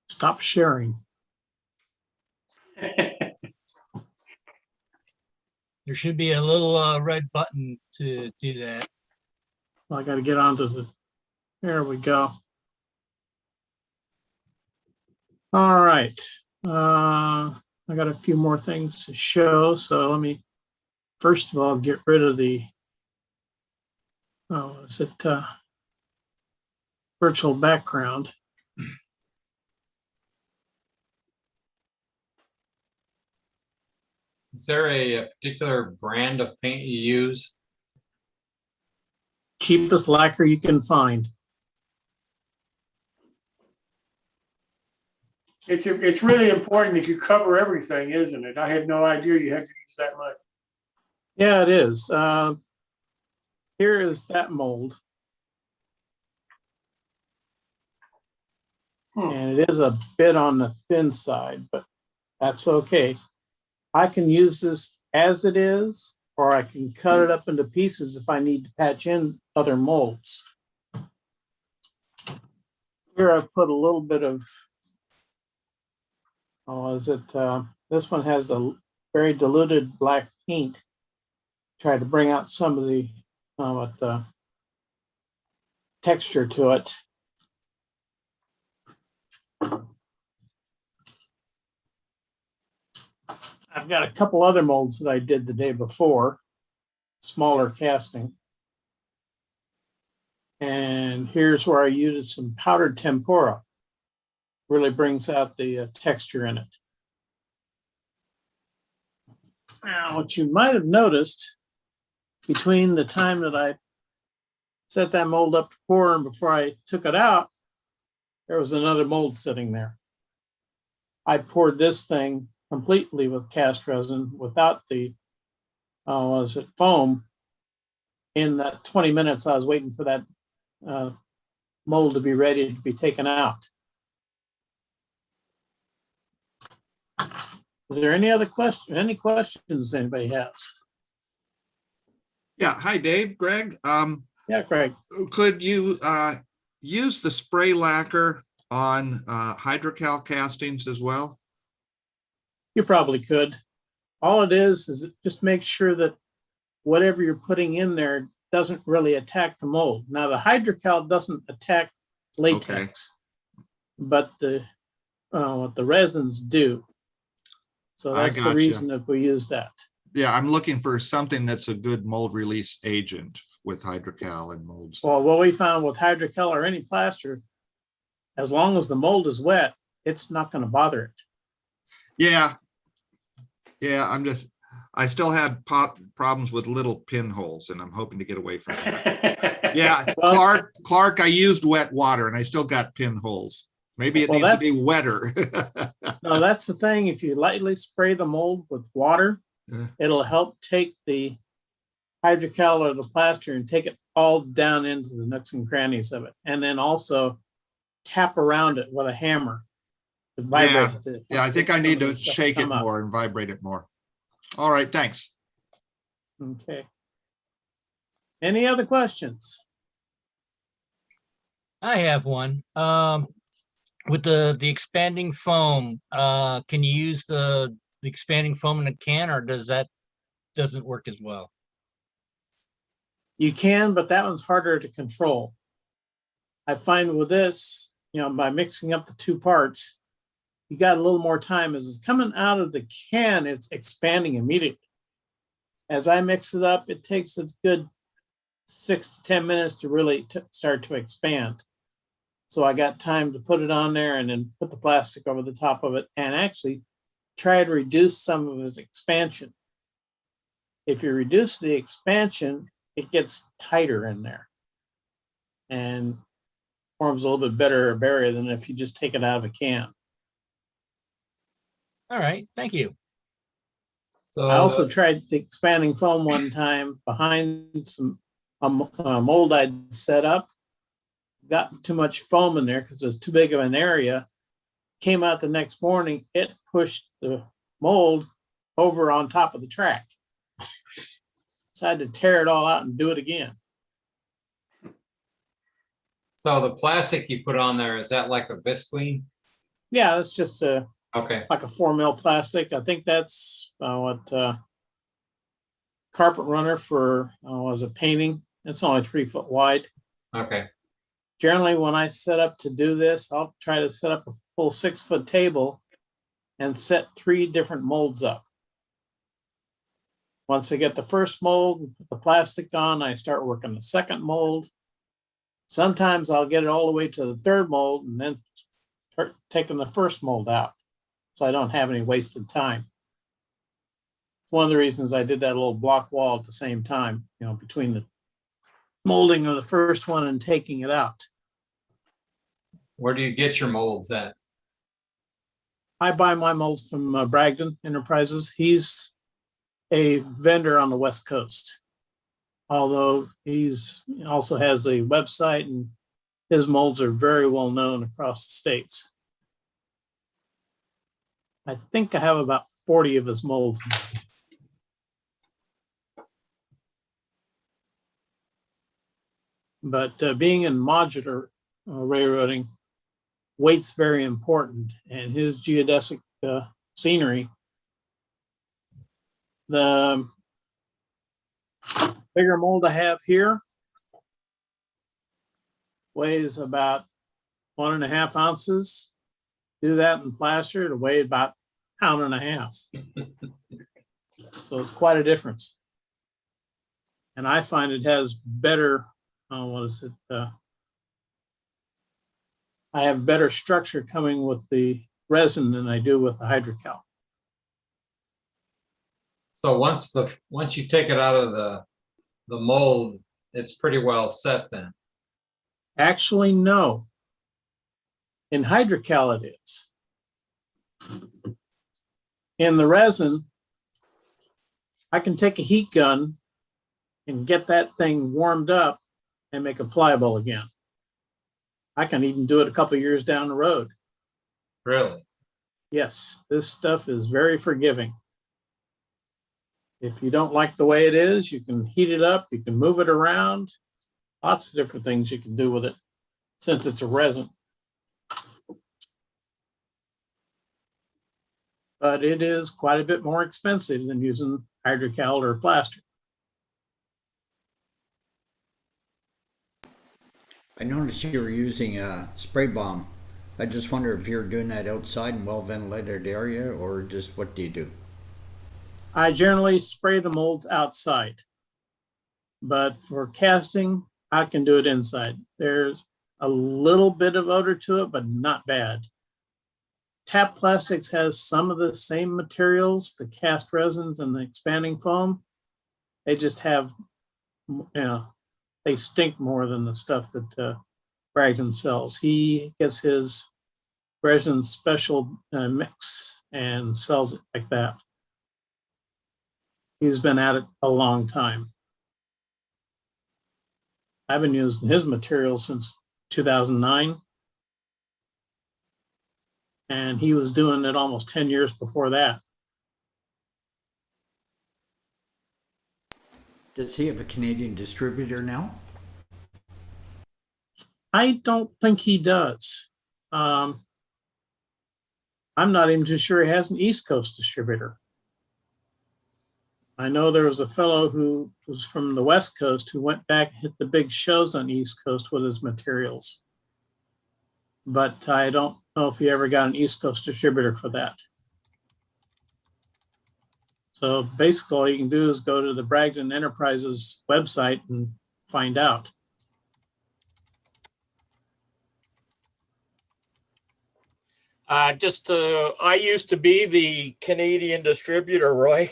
stop sharing. There should be a little red button to do that. Well, I gotta get onto the, there we go. All right, I got a few more things to show, so let me first of all get rid of the, oh, is it virtual background. Is there a particular brand of paint you use? Cheapest lacquer you can find. It's really important that you cover everything, isn't it? I had no idea you had to use that much. Yeah, it is. Here is that mold. And it is a bit on the thin side, but that's okay. I can use this as it is, or I can cut it up into pieces if I need to patch in other molds. Here I've put a little bit of, this one has a very diluted black paint. Try to bring out some of the texture to it. I've got a couple other molds that I did the day before, smaller casting. And here's where I used some powdered tempera. Really brings out the texture in it. Now, what you might have noticed between the time that I set that mold up to pour and before I took it out, there was another mold sitting there. I poured this thing completely with cast resin without the, foam. In that 20 minutes, I was waiting for that mold to be ready to be taken out. Is there any other question? Any questions anybody has? Yeah. Hi, Dave, Greg. Yeah, Greg. Could you use the spray lacquer on hydrocal castings as well? You probably could. All it is it just make sure that whatever you're putting in there doesn't really attack the mold. Now, the hydrocal doesn't attack latex, but the resins do. So that's the reason that we use that. Yeah, I'm looking for something that's a good mold release agent with hydrocal and molds. Well, what we found with hydrocal or any plaster, as long as the mold is wet, it's not going to bother it. Yeah. Yeah, I still had problems with little pinholes, and I'm hoping to get away from that. Yeah, Clark, I used wet water and I still got pinholes. Maybe it needs to be wetter. No, that's the thing. If you lightly spray the mold with water, it'll help take the hydrocal or the plaster and take it all down into the nooks and crannies of it. And then also tap around it with a hammer. To vibrate it. Yeah, I think I need to shake it more and vibrate it more. All right, thanks. Okay. Any other questions? I have one. With the expanding foam, can you use the expanding foam in a can, or doesn't work as well? You can, but that one's harder to control. I find with this, by mixing up the two parts, you got a little more time. As it's coming out of the can, it's expanding immediately. As I mix it up, it takes a good 6 to 10 minutes to really start to expand. So I got time to put it on there and then put the plastic over the top of it and actually try to reduce some of its expansion. If you reduce the expansion, it gets tighter in there and forms a little bit better barrier than if you just take it out of a can. All right, thank you. So I also tried the expanding foam one time behind some mold I'd set up. Got too much foam in there because it was too big of an area. Came out the next morning, it pushed the mold over on top of the track. So I had to tear it all out and do it again. So the plastic you put on there, is that like a visqueen? Yeah, it's just Okay. like a 4 mil plastic. I think that's what carpet runner for was a painting. It's only 3 foot wide. Okay. Generally, when I set up to do this, I'll try to set up a full 6 foot table and set 3 different molds up. Once I get the first mold and put the plastic on, I start working the second mold. Sometimes I'll get it all the way to the third mold and then start taking the first mold out, so I don't have any wasted time. One of the reasons I did that little block wall at the same time, between the molding of the first one and taking it out. Where do you get your molds at? I buy my molds from Bragdon Enterprises. He's a vendor on the West Coast, although he's also has a website and his molds are very well known across the states. I think I have about 40 of his molds. But being in modular railroading, weight's very important, and his geodesic scenery, the bigger mold I have here weighs about 1.5 ounces. Do that in plaster, to weigh about 1.5 pounds. So it's quite a difference. And I find it has better, I have better structure coming with the resin than I do with the hydrocal. So once you take it out of the mold, it's pretty well set then. Actually, no. In hydrocal it is. In the resin, I can take a heat gun and get that thing warmed up and make it pliable again. I can even do it a couple of years down the road. Really? Yes, this stuff is very forgiving. If you don't like the way it is, you can heat it up, you can move it around. Lots of different things you can do with it since it's a resin. But it is quite a bit more expensive than using hydrocal or plaster. I noticed you were using a spray bomb. I just wonder if you're doing that outside in well-ventilated area, or just what do you do? I generally spray the molds outside, but for casting, I can do it inside. There's a little bit of odor to it, but not bad. Tap Plastics has some of the same materials, the cast resins and the expanding foam. They just have, they stink more than the stuff that Bragdon sells. He gets his resin special mix and sells it like that. He's been at it a long time. I've been using his material since 2009. And he was doing it almost 10 years before that. Does he have a Canadian distributor now? I don't think he does. I'm not even too sure he has an East Coast distributor. I know there was a fellow who was from the West Coast who went back and hit the big shows on East Coast with his materials. But I don't know if he ever got an East Coast distributor for that. So basically all you can do is go to the Bragdon Enterprises website and find out. I used to be the Canadian distributor, Roy,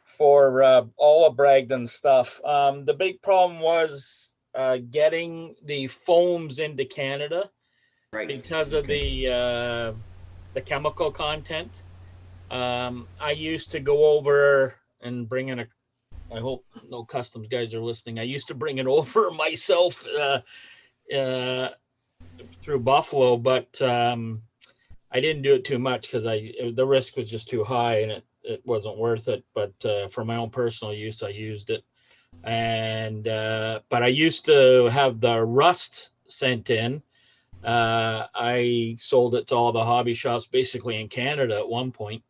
for all of Bragdon stuff. The big problem was getting the foams into Canada, right, because of the chemical content. I used to go over and bring in I hope no customs guys are listening. I used to bring it over myself through Buffalo, but I didn't do it too much because the risk was just too high and it wasn't worth it. But for my own personal use, I used it. And but I used to have the rust sent in. I sold it to all the hobby shops basically in Canada at one point.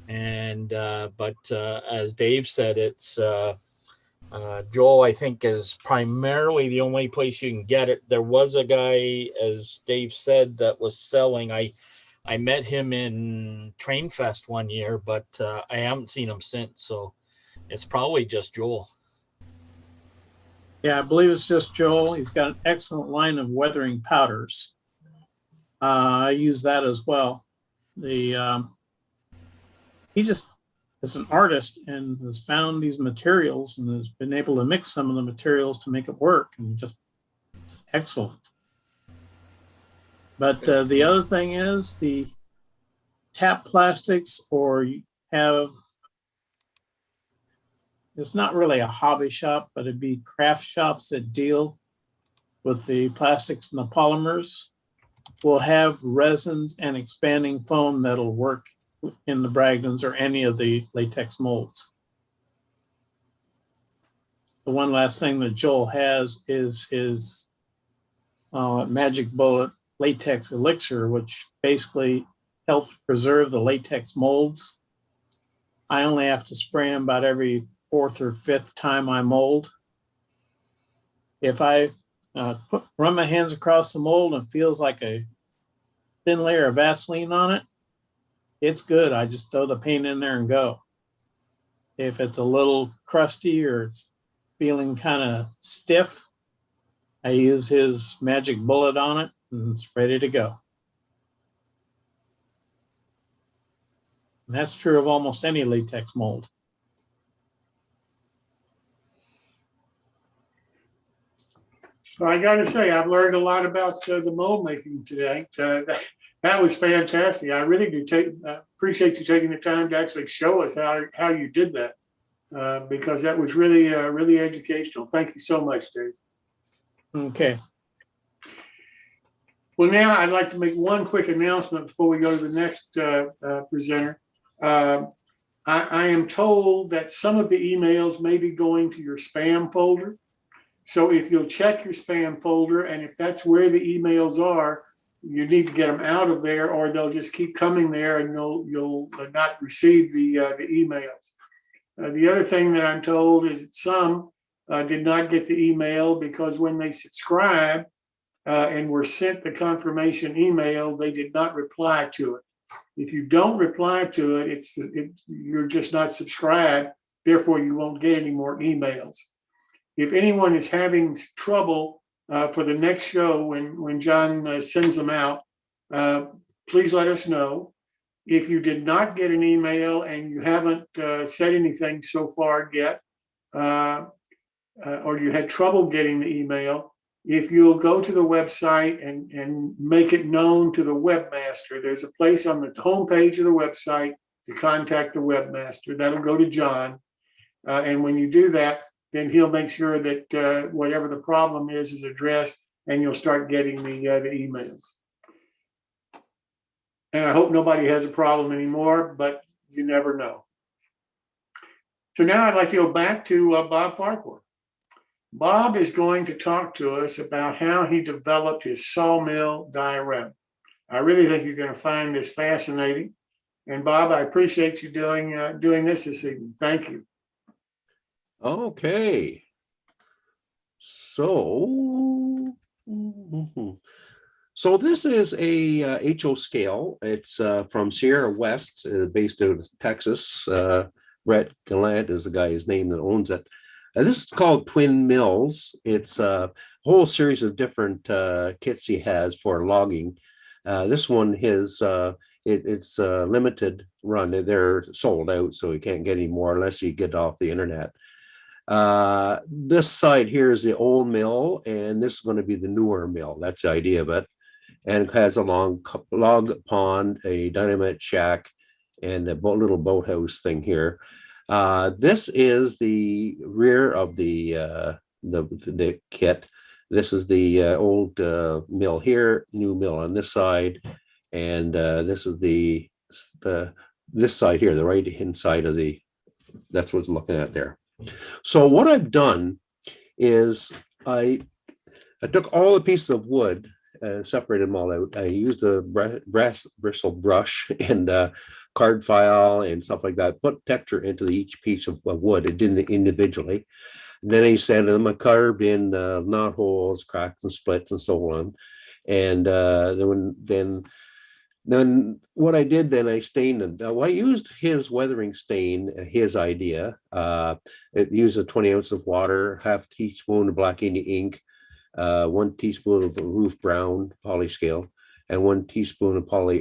And but as Dave said, it's Joel, I think, is primarily the only place you can get it. There was a guy, as Dave said, that was selling. I met him in Train Fest one year, but I haven't seen him since. So it's probably just Joel. Yeah, I believe it's just Joel. He's got an excellent line of weathering powders. I use that as well. He just is an artist and has found these materials and has been able to mix some of the materials to make it work, and just it's excellent. But the other thing is the Tap Plastics, or you have, it's not really a hobby shop, but it'd be craft shops that deal with the plastics and the polymers. We'll have resins and expanding foam that'll work in the Bragdons or any of the latex molds. The one last thing that Joel has is his Magic Bullet latex elixir, which basically helps preserve the latex molds. I only have to spray them about every 4th or 5th time I mold. If I run my hands across the mold and it feels like a thin layer of Vaseline on it, it's good. I just throw the paint in there and go. If it's a little crusty or it's feeling kind of stiff, I use his Magic Bullet on it and it's ready to go. And that's true of almost any latex mold. So I got to say, I've learned a lot about the mold making today. That was fantastic. I really do appreciate you taking the time to actually show us how you did that, because that was really, really educational. Thank you so much, Dave. Okay. Well, now I'd like to make one quick announcement before we go to the next presenter. I am told that some of the emails may be going to your spam folder. So if you'll check your spam folder, and if that's where the emails are, you need to get them out of there, or they'll just keep coming there and you'll not receive the emails. The other thing that I'm told is that some did not get the email because when they subscribed and were sent the confirmation email, they did not reply to it. If you don't reply to it, you're just not subscribed. Therefore, you won't get any more emails. If anyone is having trouble for the next show when John sends them out, please let us know. If you did not get an email and you haven't said anything so far yet, or you had trouble getting the email, if you'll go to the website and make it known to the webmaster, there's a place on the homepage of the website to contact the webmaster. That'll go to John. And when you do that, then he'll make sure that whatever the problem is addressed, and you'll start getting the emails. And I hope nobody has a problem anymore, but you never know. So now I'd like to go back to Bob Farquhar. Bob is going to talk to us about how he developed his sawmill diorama. I really think you're going to find this fascinating. And Bob, I appreciate you doing this evening. Thank you. Okay. So this is a HO scale. It's from Sierra West, based out of Texas. Brett Gallant is the guy whose name that owns it. This is called Twin Mills. It's a whole series of different kits he has for logging. This one, it's a limited run. They're sold out, so you can't get any more unless you get off the internet. This side here is the old mill, and this is going to be the newer mill. That's the idea of it. And it has a long log pond, a dynamite shack, and a little boathouse thing here. This is the rear of the kit. This is the old mill here, new mill on this side, and this is this side here, the right hand side of that's what we're looking at there. So what I've done is I took all the pieces of wood, separated them all out. I used a brass bristle brush and card file and stuff like that, put texture into each piece of wood. It didn't individually. And then I sanded them, I carved in knot holes, cracks and splits and so on. And then what I did, then I stained them. Well, I used his weathering stain, his idea. It used a 20 ounces of water, half teaspoon of black India ink, 1 teaspoon of roof brown poly scale, and 1 teaspoon of poly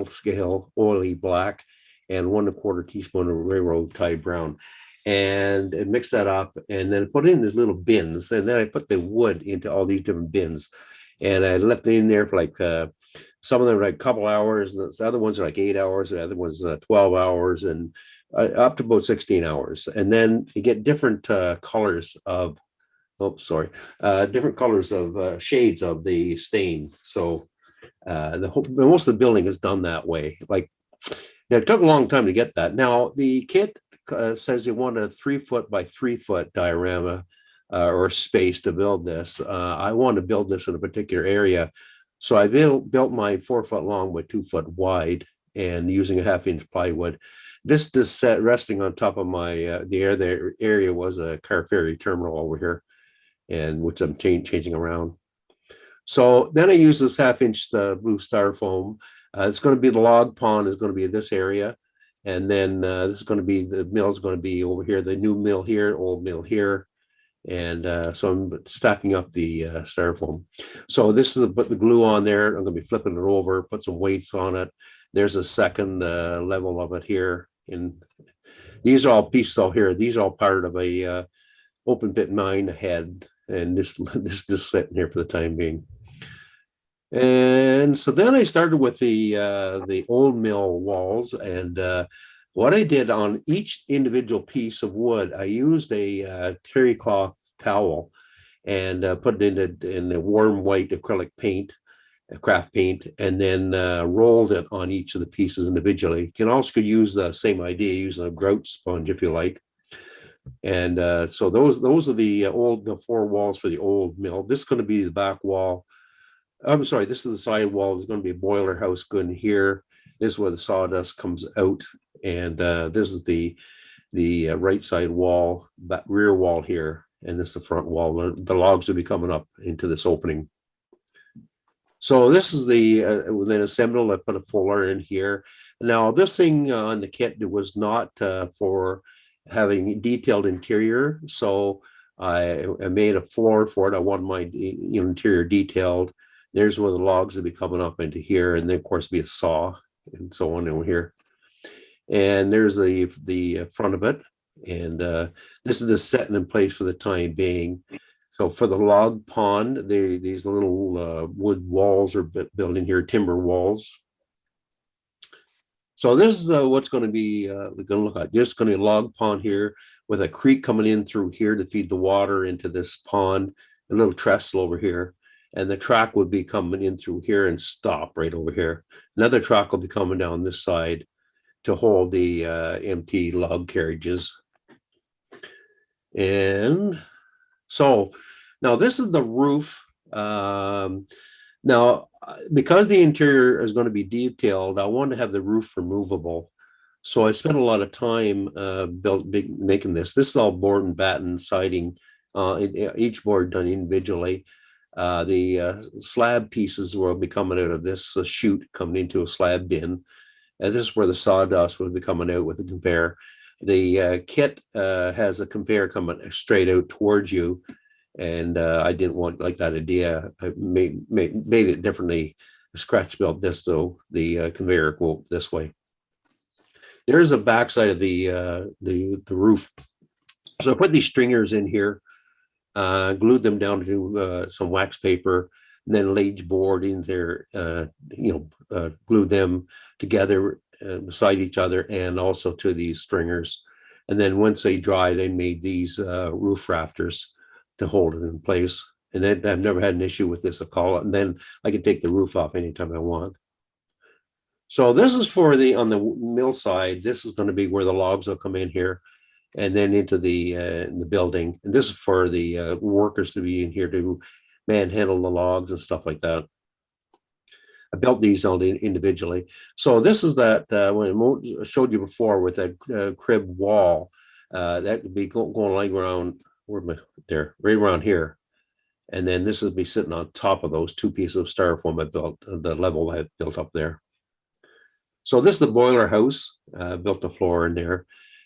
scale oily black, and 1/4 teaspoon of railroad tie brown. And mix that up, and then put in these little bins. And then I put the wood into all these different bins, and I left it in there for like some of them are like a couple hours, and the other ones are like 8 hours, the other ones 12 hours, and up to about 16 hours. And then you get different colors of oh, sorry, different colors of shades of the stain. So most of the building is done that way. Like, it took a long time to get that. Now the kit says they want a 3 foot by 3 foot diorama or space to build this. I want to build this in a particular area, so I built my 4 foot long by 2 foot wide, and using a 1/2 inch plywood. This just set resting on top of my the area was a car ferry terminal over here, and which I'm changing around. So then I use this 1/2 inch blue styrofoam. It's going to be the log pond is going to be in this area. And then this is going to be the mill is going to be over here, the new mill here, old mill here. And so I'm stacking up the styrofoam. So this is put the glue on there. I'm going to be flipping it over, put some weights on it. There's a second level of it here. And these are all pieces out here. These are all part of a open pit mine ahead. And this just sitting here for the time being. And so then I started with the old mill walls, and what I did on each individual piece of wood, I used a terry cloth towel and put it in a warm white acrylic paint, craft paint, and then rolled it on each of the pieces individually. You can also use the same idea using a grout sponge if you like. And so those are the 4 walls for the old mill. This is going to be the back wall. I'm sorry, this is the side wall. There's going to be a boiler house going here. This is where the sawdust comes out. And this is the right side wall, that rear wall here. And this is the front wall. The logs will be coming up into this opening. So this is then assembled. I put a fuller in here. Now this thing on the kit was not for having detailed interior. So I made a floor for it. I wanted my interior detailed. There's where the logs will be coming up into here, and then of course be a saw and so on over here. And there's the front of it, and this is just setting in place for the time being. So for the log pond, these little wood walls are built in here, timber walls. So this is what's going to be going to look like. There's going to be a log pond here with a creek coming in through here to feed the water into this pond, a little trestle over here. And the track would be coming in through here and stop right over here. Another track will be coming down this side to hold the empty log carriages. And so now this is the roof. Now, because the interior is going to be detailed, I wanted to have the roof removable. So I spent a lot of time making this. This is all board and batten siding, each board done individually. The slab pieces will be coming out of this chute coming into a slab bin. And this is where the sawdust will be coming out with the conveyor. The kit has a conveyor coming straight out towards you. And I didn't want like that idea. I made it differently. Scratch built this so the conveyor go this way. There's a backside of the roof. So I put these stringers in here. Glued them down to some wax paper, and then laid board in there, glued them together beside each other and also to these stringers. And then once they dry, they made these roof rafters to hold it in place. And then I've never had an issue with this. I call it, and then I can take the roof off anytime I want. So this is for on the mill side. This is going to be where the logs will come in here, and then into the building. And this is for the workers to be in here to manhandle the logs and stuff like that. I built these all individually. So this is that when I showed you before with that crib wall, that could be going like around, where am I there? Right around here. And then this would be sitting on top of those 2 pieces of styrofoam I built, the level I built up there. So this is the boiler house. Built the floor in there.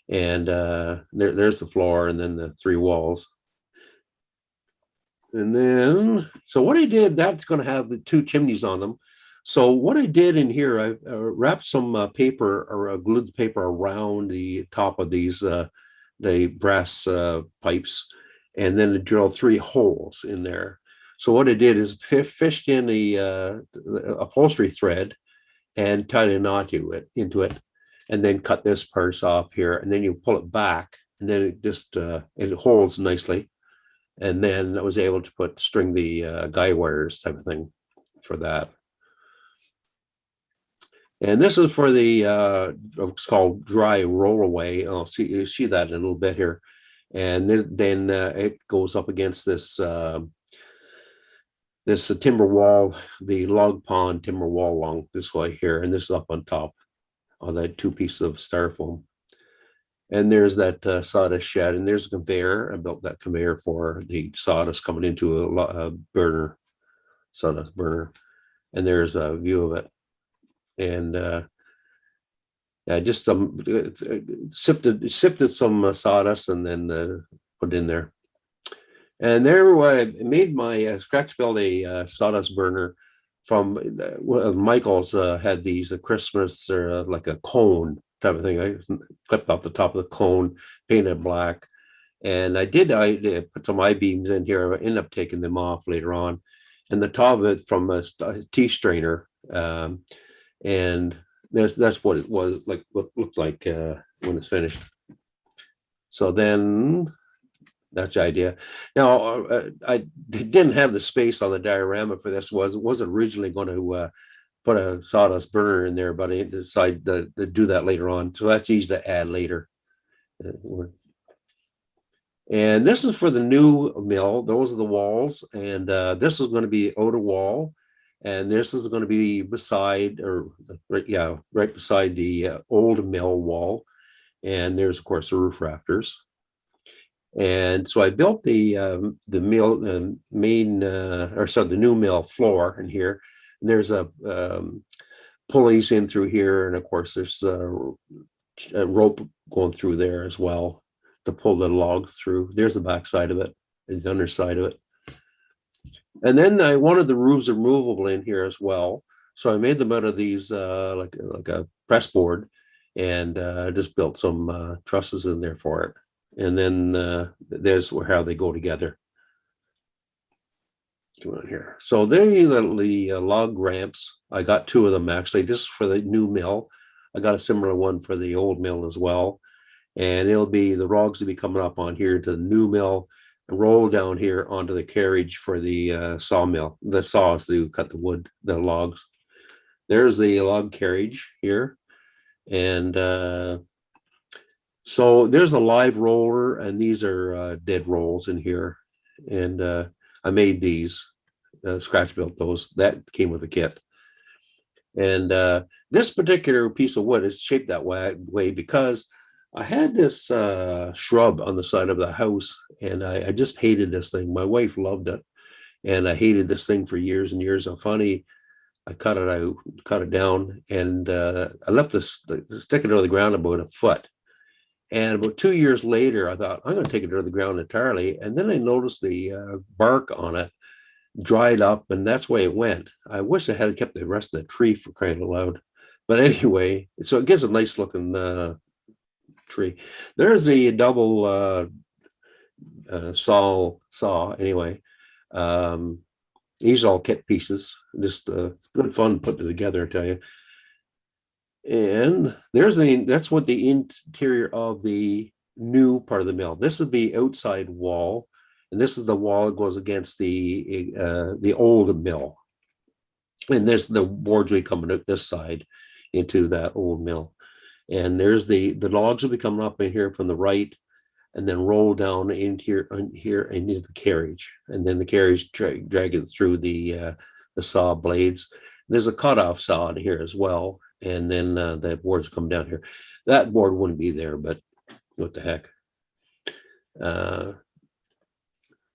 And there's the floor and then the 3 walls. And then, so what I did, that's going to have the 2 chimneys on them. So what I did in here, I wrapped some paper or glued the paper around the top of these, the brass pipes, and then I drilled 3 holes in there. So what I did is fished in the upholstery thread and tied a knot into it, and then cut this part off here, and then you pull it back, and then it just it holds nicely. And then I was able to string the guy wires type of thing for that. And this is for the it's called dry roll away. I'll see that in a little bit here. And then it goes up against this this timber wall, the log pond timber wall along this way here, and this is up on top of that 2 pieces of styrofoam. And there's that sawdust shed, and there's a conveyor. I built that conveyor for the sawdust coming into a burner, sawdust burner. And there's a view of it. And yeah, just sifted some sawdust and then put it in there. And there I made my scratch built a sawdust burner from Michael's had these Christmas or like a cone type of thing. I clipped off the top of the cone, painted black. And I put some I-beams in here. I ended up taking them off later on. And the top of it from a tea strainer. And that's what it was like, what it looked like when it's finished. So then that's the idea. Now I didn't have the space on the diorama for this. Was originally going to put a sawdust burner in there, but I decided to do that later on. So that's easy to add later. And this is for the new mill. Those are the walls, and this is going to be outer wall. And this is going to be beside, or right beside the old mill wall. And there's, of course, the roof rafters. And so I built the mill the new mill floor in here. And there's a pulleys in through here, and of course there's a rope going through there as well to pull the log through. There's the back side of it, and the underside of it. And then I wanted the roofs removable in here as well. So I made them out of these like a press board, and just built some trusses in there for it. And then there's how they go together. Here. So there are the log ramps. I got 2 of them actually. This is for the new mill. I got a similar one for the old mill as well. And the logs will be coming up on here to the new mill, roll down here onto the carriage for the sawmill, the saws to cut the wood, the logs. There's the log carriage here. And so there's a live roller, and these are dead rolls in here. And I made these, scratch built those. That came with the kit. And this particular piece of wood is shaped that way because I had this shrub on the side of the house, and I just hated this thing. My wife loved it, and I hated this thing for years and years. And funny, I cut it down, and I left stick it to the ground about a foot. And about 2 years later, I thought, I'm going to take it to the ground entirely. And then I noticed the bark on it dried up, and that's the way it went. I wish I had kept the rest of the tree, for crying out loud. But anyway, so it gives a nice looking tree. There's the double saw anyway. These are all kit pieces. Just it's good fun putting it together, I tell you. And that's what the interior of the new part of the mill. This would be outside wall, and this is the wall that goes against the old mill. And there's the boards will be coming out this side into that old mill. And there's the logs will be coming up in here from the right, and then roll down into here and into the carriage. And then the carriage drag it through the saw blades. There's a cutoff saw in here as well. And then the boards come down here. That board wouldn't be there, but what the heck.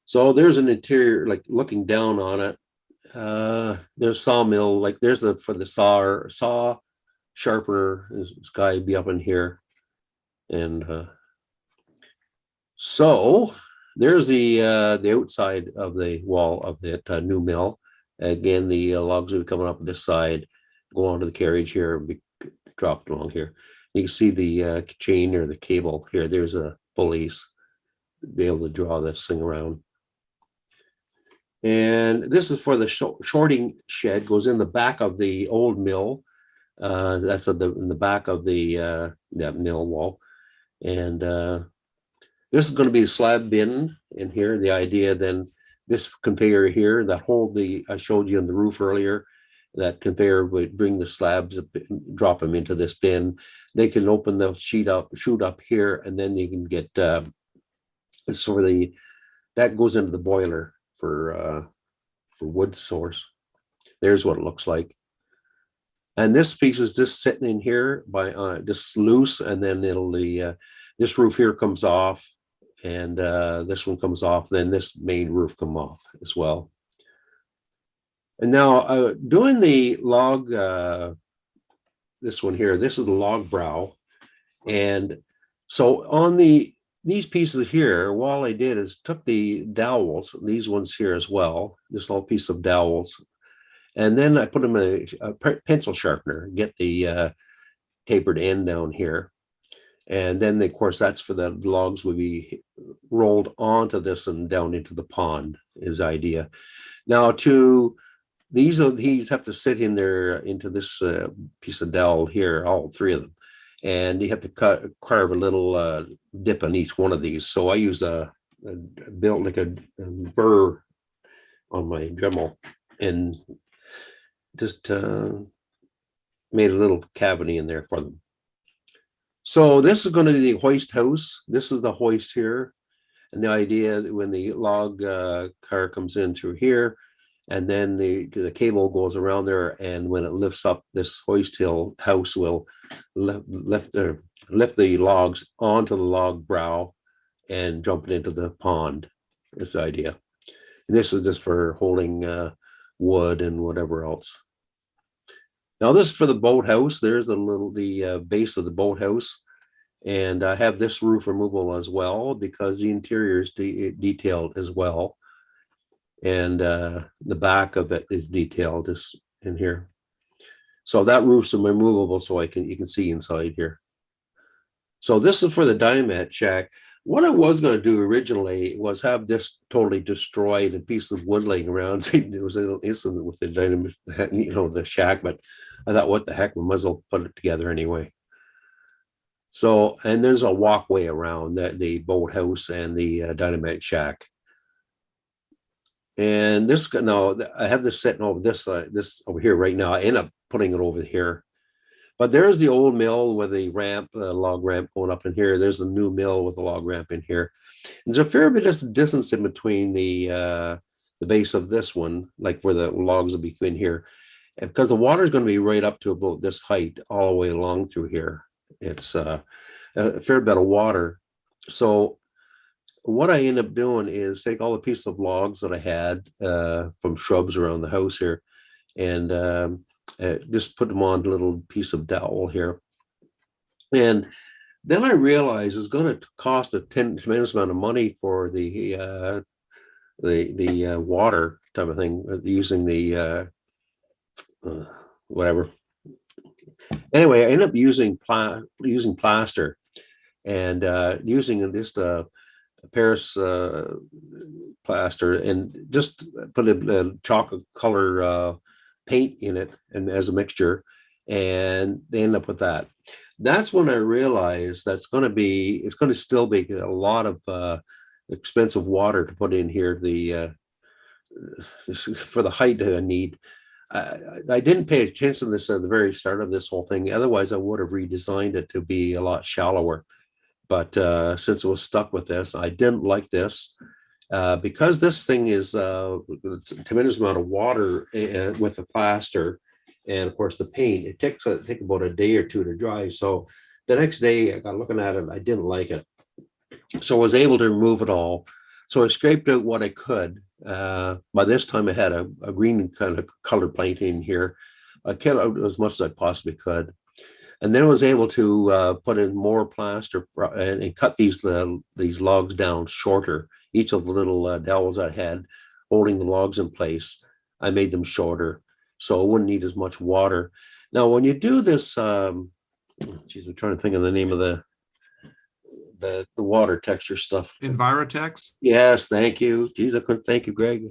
So there's an interior, like looking down on it. There's sawmill, like there's for the saw sharpener. This guy be up in here. And so there's the outside of the wall of that new mill. Again, the logs will be coming up this side, go onto the carriage here, and be dropped along here. You can see the chain or the cable here. There's a pulleys to be able to draw this thing around. And this is for the shorting shed, goes in the back of the old mill. That's in the back of the that mill wall. And This is going to be a slab bin in here. The idea then, this conveyor here that hold the, I showed you on the roof earlier, that conveyor would bring the slabs, drop them into this bin. They can open the chute up here, and then you can get, so that goes into the boiler for wood source. There's what it looks like. And this piece is just sitting in here by just loose, and then this roof here comes off, and this one comes off. Then this main roof come off as well. And now doing the log, this one here, this is the log brow, and so on these pieces here, all I did is took the dowels, these ones here as well, this little piece of dowels, and then I put them in a pencil sharpener, get the tapered end down here. And then, of course, that's for the logs will be rolled onto this and down into the pond is the idea. Now these have to sit in there into this piece of dowel here, all three of them. And you have to carve a little dip on each one of these. So I used built like a burr on my Dremel and just made a little cavity in there for them. So this is going to be the hoist house. This is the hoist here. And the idea that when the log car comes in through here, and then the cable goes around there, and when it lifts up, this hoist house will lift the logs onto the log brow and jump it into the pond. Is the idea. And this is just for holding wood and whatever else. Now this is for the boathouse. There's the base of the boathouse, and I have this roof removable as well because the interior is detailed as well. And the back of it is detailed just in here. So that roof's removable, so you can see inside here. So this is for the Dynamat shack. What I was going to do originally was have this totally destroyed, a piece of wood laying around. It was an incident with the Dynamite, the shack, but I thought, what the heck, we might as well put it together anyway. So, and there's a walkway around the boathouse and the Dynamite shack. And this, now I have this sitting over this over here right now. I end up putting it over here. But there's the old mill with the ramp, log ramp going up in here. There's a new mill with a log ramp in here. There's a fair bit of distance in between the base of this one, like where the logs will be in here, and because the water is going to be right up to about this height all the way along through here. It's a fair bit of water. So what I end up doing is take all the pieces of logs that I had from shrubs around the house here, and just put them on a little piece of dowel here. And then I realized it's going to cost a tremendous amount of money for the water type of thing, using the whatever. Anyway, I ended up using plaster and using just Paris plaster, and just put a chocolate color paint in it and as a mixture, and they end up with that. That's when I realized it's going to still be a lot of expensive water to put in here for the height I need. I didn't pay attention to this at the very start of this whole thing. Otherwise, I would have redesigned it to be a lot shallower. But since it was stuck with this, I didn't like this. Because this thing is a tremendous amount of water with the plaster, and of course the paint, it takes about a day or two to dry. So the next day I got looking at it, I didn't like it. So I was able to remove it all. So I scraped out what I could. By this time I had a green kind of color paint in here. I kept out as much as I possibly could. And then I was able to put in more plaster and cut these logs down shorter. Each of the little dowels I had holding the logs in place, I made them shorter, so it wouldn't need as much water. Now, when you do this, geez, I'm trying to think of the name of the water texture stuff. Envirotex? Yes, thank you. Geez, I couldn't thank you, Greg.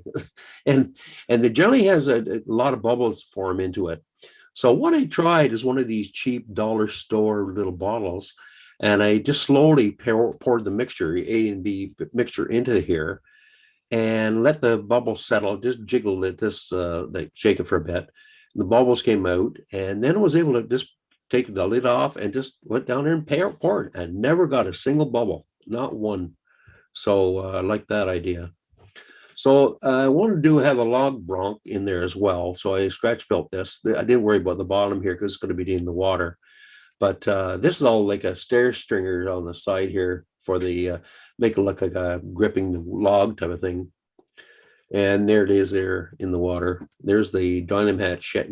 and the jelly has a lot of bubbles form into it. So what I tried is one of these cheap dollar store little bottles, And I just slowly poured the mixture, A and B mixture, into here, and let the bubbles settle. Just jiggled it, just like shake it for a bit. The bubbles came out, and then I was able to just take the lid off and just went down there and poured. I never got a single bubble, not one. So I like that idea. So I wanted to have a log bronc in there as well. So I scratch built this. I didn't worry about the bottom here because it's going to be in the water. But this is all like a stair stringer on the side here for the make it look like a gripping the log type of thing. And there it is there in the water. There's the dynamite shack,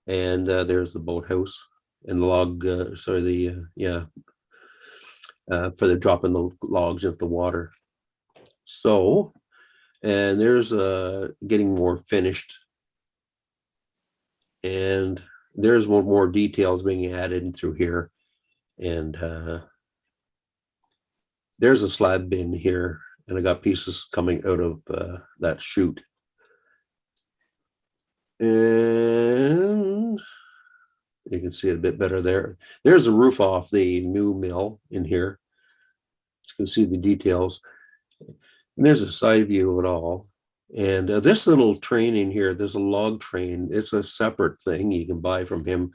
and there's the boathouse and the log. For the dropping the logs into the water. So, and there's getting more finished, and there's more details being added through here, and there's a slab bin here, and I got pieces coming out of that chute, and you can see it a bit better there. There's a roof off the new mill in here. You can see the details. And there's a side view of it all. And this little train in here, there's a log train. It's a separate thing you can buy from him.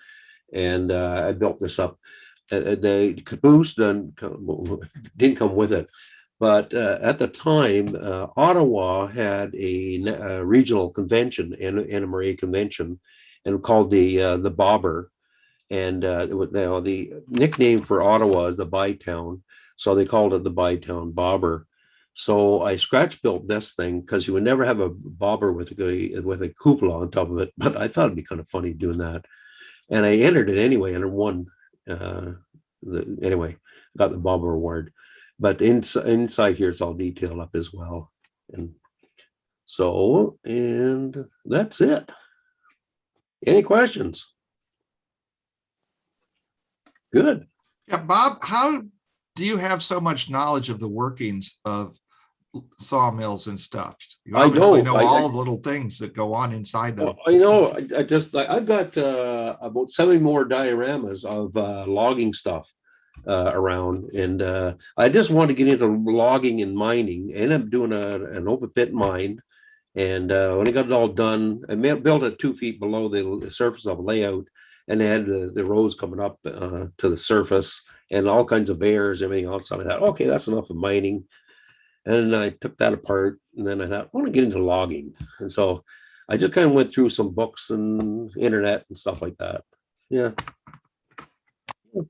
And I built this up. The caboose didn't come with it. But at the time, Ottawa had a regional convention, Anna Marie convention, and called the Bobber. And the nickname for Ottawa is the Bytown. So they called it the Bytown Bobber. So I scratch built this thing because you would never have a bobber with a cupola on top of it. But I thought it'd be kind of funny doing that. And I entered it anyway and I won. Anyway, got the bobber award. But inside here, it's all detailed up as well. And so, and that's it. Any questions? Good. Yeah, Bob, how do you have so much knowledge of the workings of sawmills and stuff? You obviously know all the little things that go on inside them. I know. I've got about 7 more dioramas of logging stuff around, and I just want to get into logging and mining. I ended up doing an open pit mine, and when I got it all done, I built it 2 feet below the surface of layout, and they had the roads coming up to the surface, and all kinds of airs, everything else. So I thought, okay, that's enough of mining. And I took that apart, and then I thought, I want to get into logging. And so I just kind of went through some books and internet and stuff like that. Yeah. Well,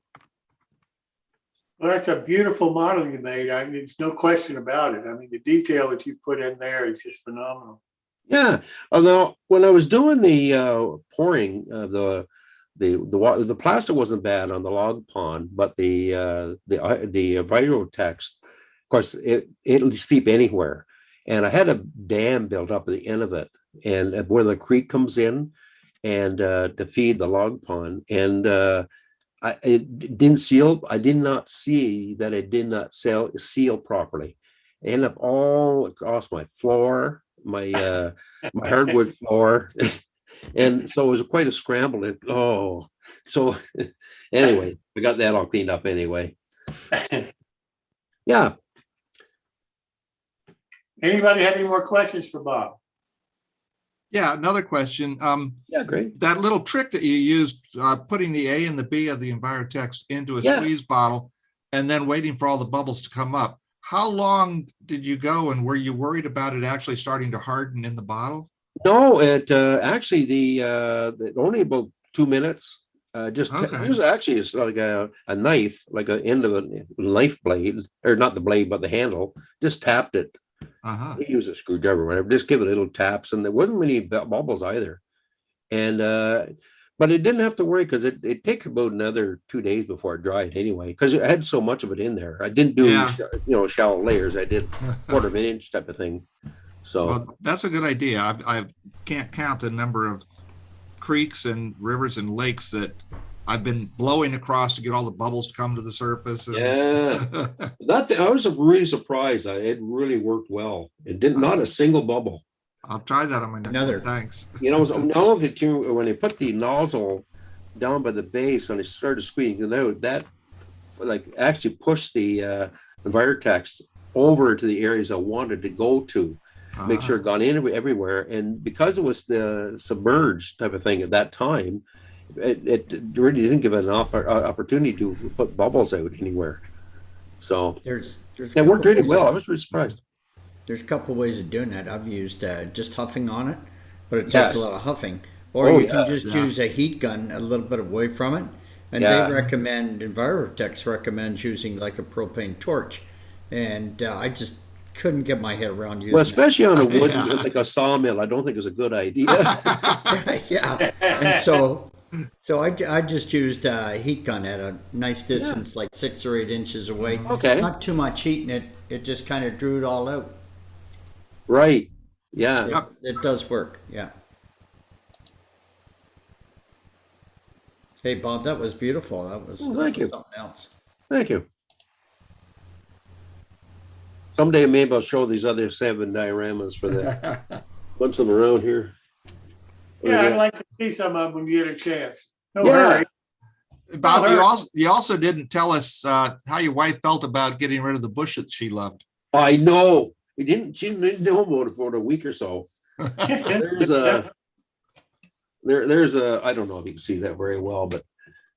that's a beautiful model you made. I mean, there's no question about it. I mean, the detail that you put in there is just phenomenal. Yeah. Although when I was doing the pouring of the plastic wasn't bad on the log pond, but the virotex, of course, it'll seep anywhere. And I had a dam built up at the end of it, and where the creek comes in, and to feed the log pond. And it didn't seal. I did not see that it did not seal properly. It ended up all across my floor, my hardwood floor. And so it was quite a scramble. So anyway, we got that all cleaned up anyway. Yeah. Anybody have any more questions for Bob? Yeah, another question. Yeah, great. That little trick that you used, putting the A and the B of the Envirotex into a squeeze bottle and then waiting for all the bubbles to come up. How long did you go, and were you worried about it actually starting to harden in the bottle? No, it actually only about 2 minutes. It was actually like a knife, like an end of a knife blade, or not the blade, but the handle. Just tapped it. You use a screwdriver or whatever. Just give it little taps, and there wasn't many bubbles either. And but it didn't have to worry because it takes about another 2 days before it dried anyway. Because I had so much of it in there. I didn't do shallow layers. I did 1/4 of an inch type of thing. So well, that's a good idea. I can't count the number of creeks and rivers and lakes that I've been blowing across to get all the bubbles to come to the surface. And yeah, I was really surprised. It really worked well. It did not a single bubble. I'll try that on my next one. Thanks. Now when they put the nozzle down by the base and I started squeezing it out, that like actually pushed the Envirotex over to the areas I wanted to go to, make sure it got in everywhere. And because it was the submerged type of thing at that time, it really didn't give it an opportunity to put bubbles out anywhere. So There's it worked really well. I was really surprised. There's a couple of ways of doing that. I've used just huffing on it, but it takes Yes. a lot of huffing. Or Oh, you can yeah, just yeah. use a heat gun a little bit away from it. And Yeah. they recommend, Envirotex recommends using like a propane torch. And I just couldn't get my head around using Well, especially on a wood, Yeah. like a sawmill, I don't think it's a good idea. it. Yeah. And so I just used a heat gun at a nice distance, like 6 or 8 inches away. Okay. Not too much heat, and it just kind of drew it all out. Right. Yeah. It does work, yeah. Hey, Bob, that was beautiful. That was, Oh, that thank was you. something else. Thank you. Someday maybe I'll show these other 7 dioramas for the bunch of them around here. Yeah, I'd like to see some of them when you get a chance. No Yeah. hurry. Bob, Oh, you also didn't tell us how your wife felt about getting rid of the bush that she loved. I know. She didn't know about it for a week or so. There's a I don't know if you can see that very well, but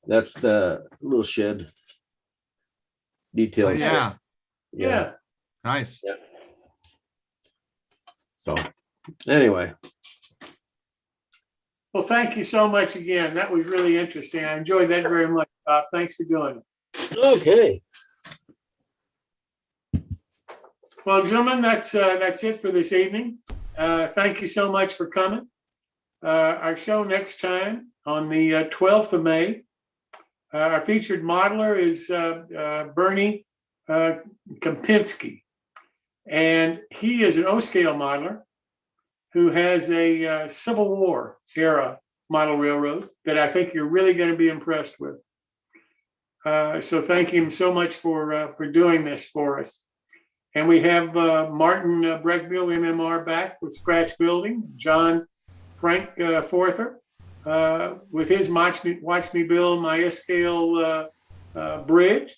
that's the little shed Oh, details. yeah, Yeah. nice. So anyway, Well, thank you so much again. That was really interesting. I enjoyed that very much, Bob. Thanks for doing it. okay. Well, gentlemen, that's it for this evening. Thank you so much for coming. Our show next time on the 12th of May. Our featured modeler is Bernie Kempinski, and he is an O-scale modeler who has a Civil War era model railroad that I think you're really going to be impressed with. So thank him so much for doing this for us. And we have Martin Breckbill, MMR, back with Scratch Building, John Frank Forther with his Watch Me Build My S-Scale bridge.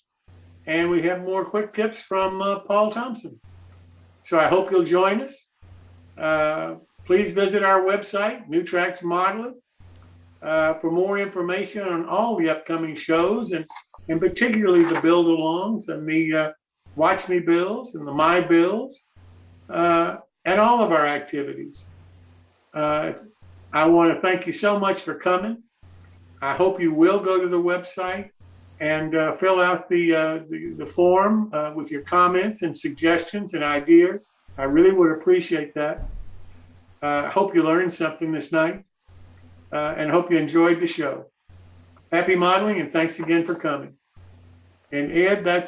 And we have more quick tips from Paul Thompson. So I hope you'll join us. Please visit our website, New Tracks Modeling, for more information on all the upcoming shows and particularly the build-alongs and the Watch Me Builds and the My Builds and all of our activities. I want to thank you so much for coming. I hope you will go to the website and fill out the form with your comments and suggestions and ideas. I really would appreciate that. I hope you learned something this night and hope you enjoyed the show. Happy modeling and thanks again for coming. And Ed, that's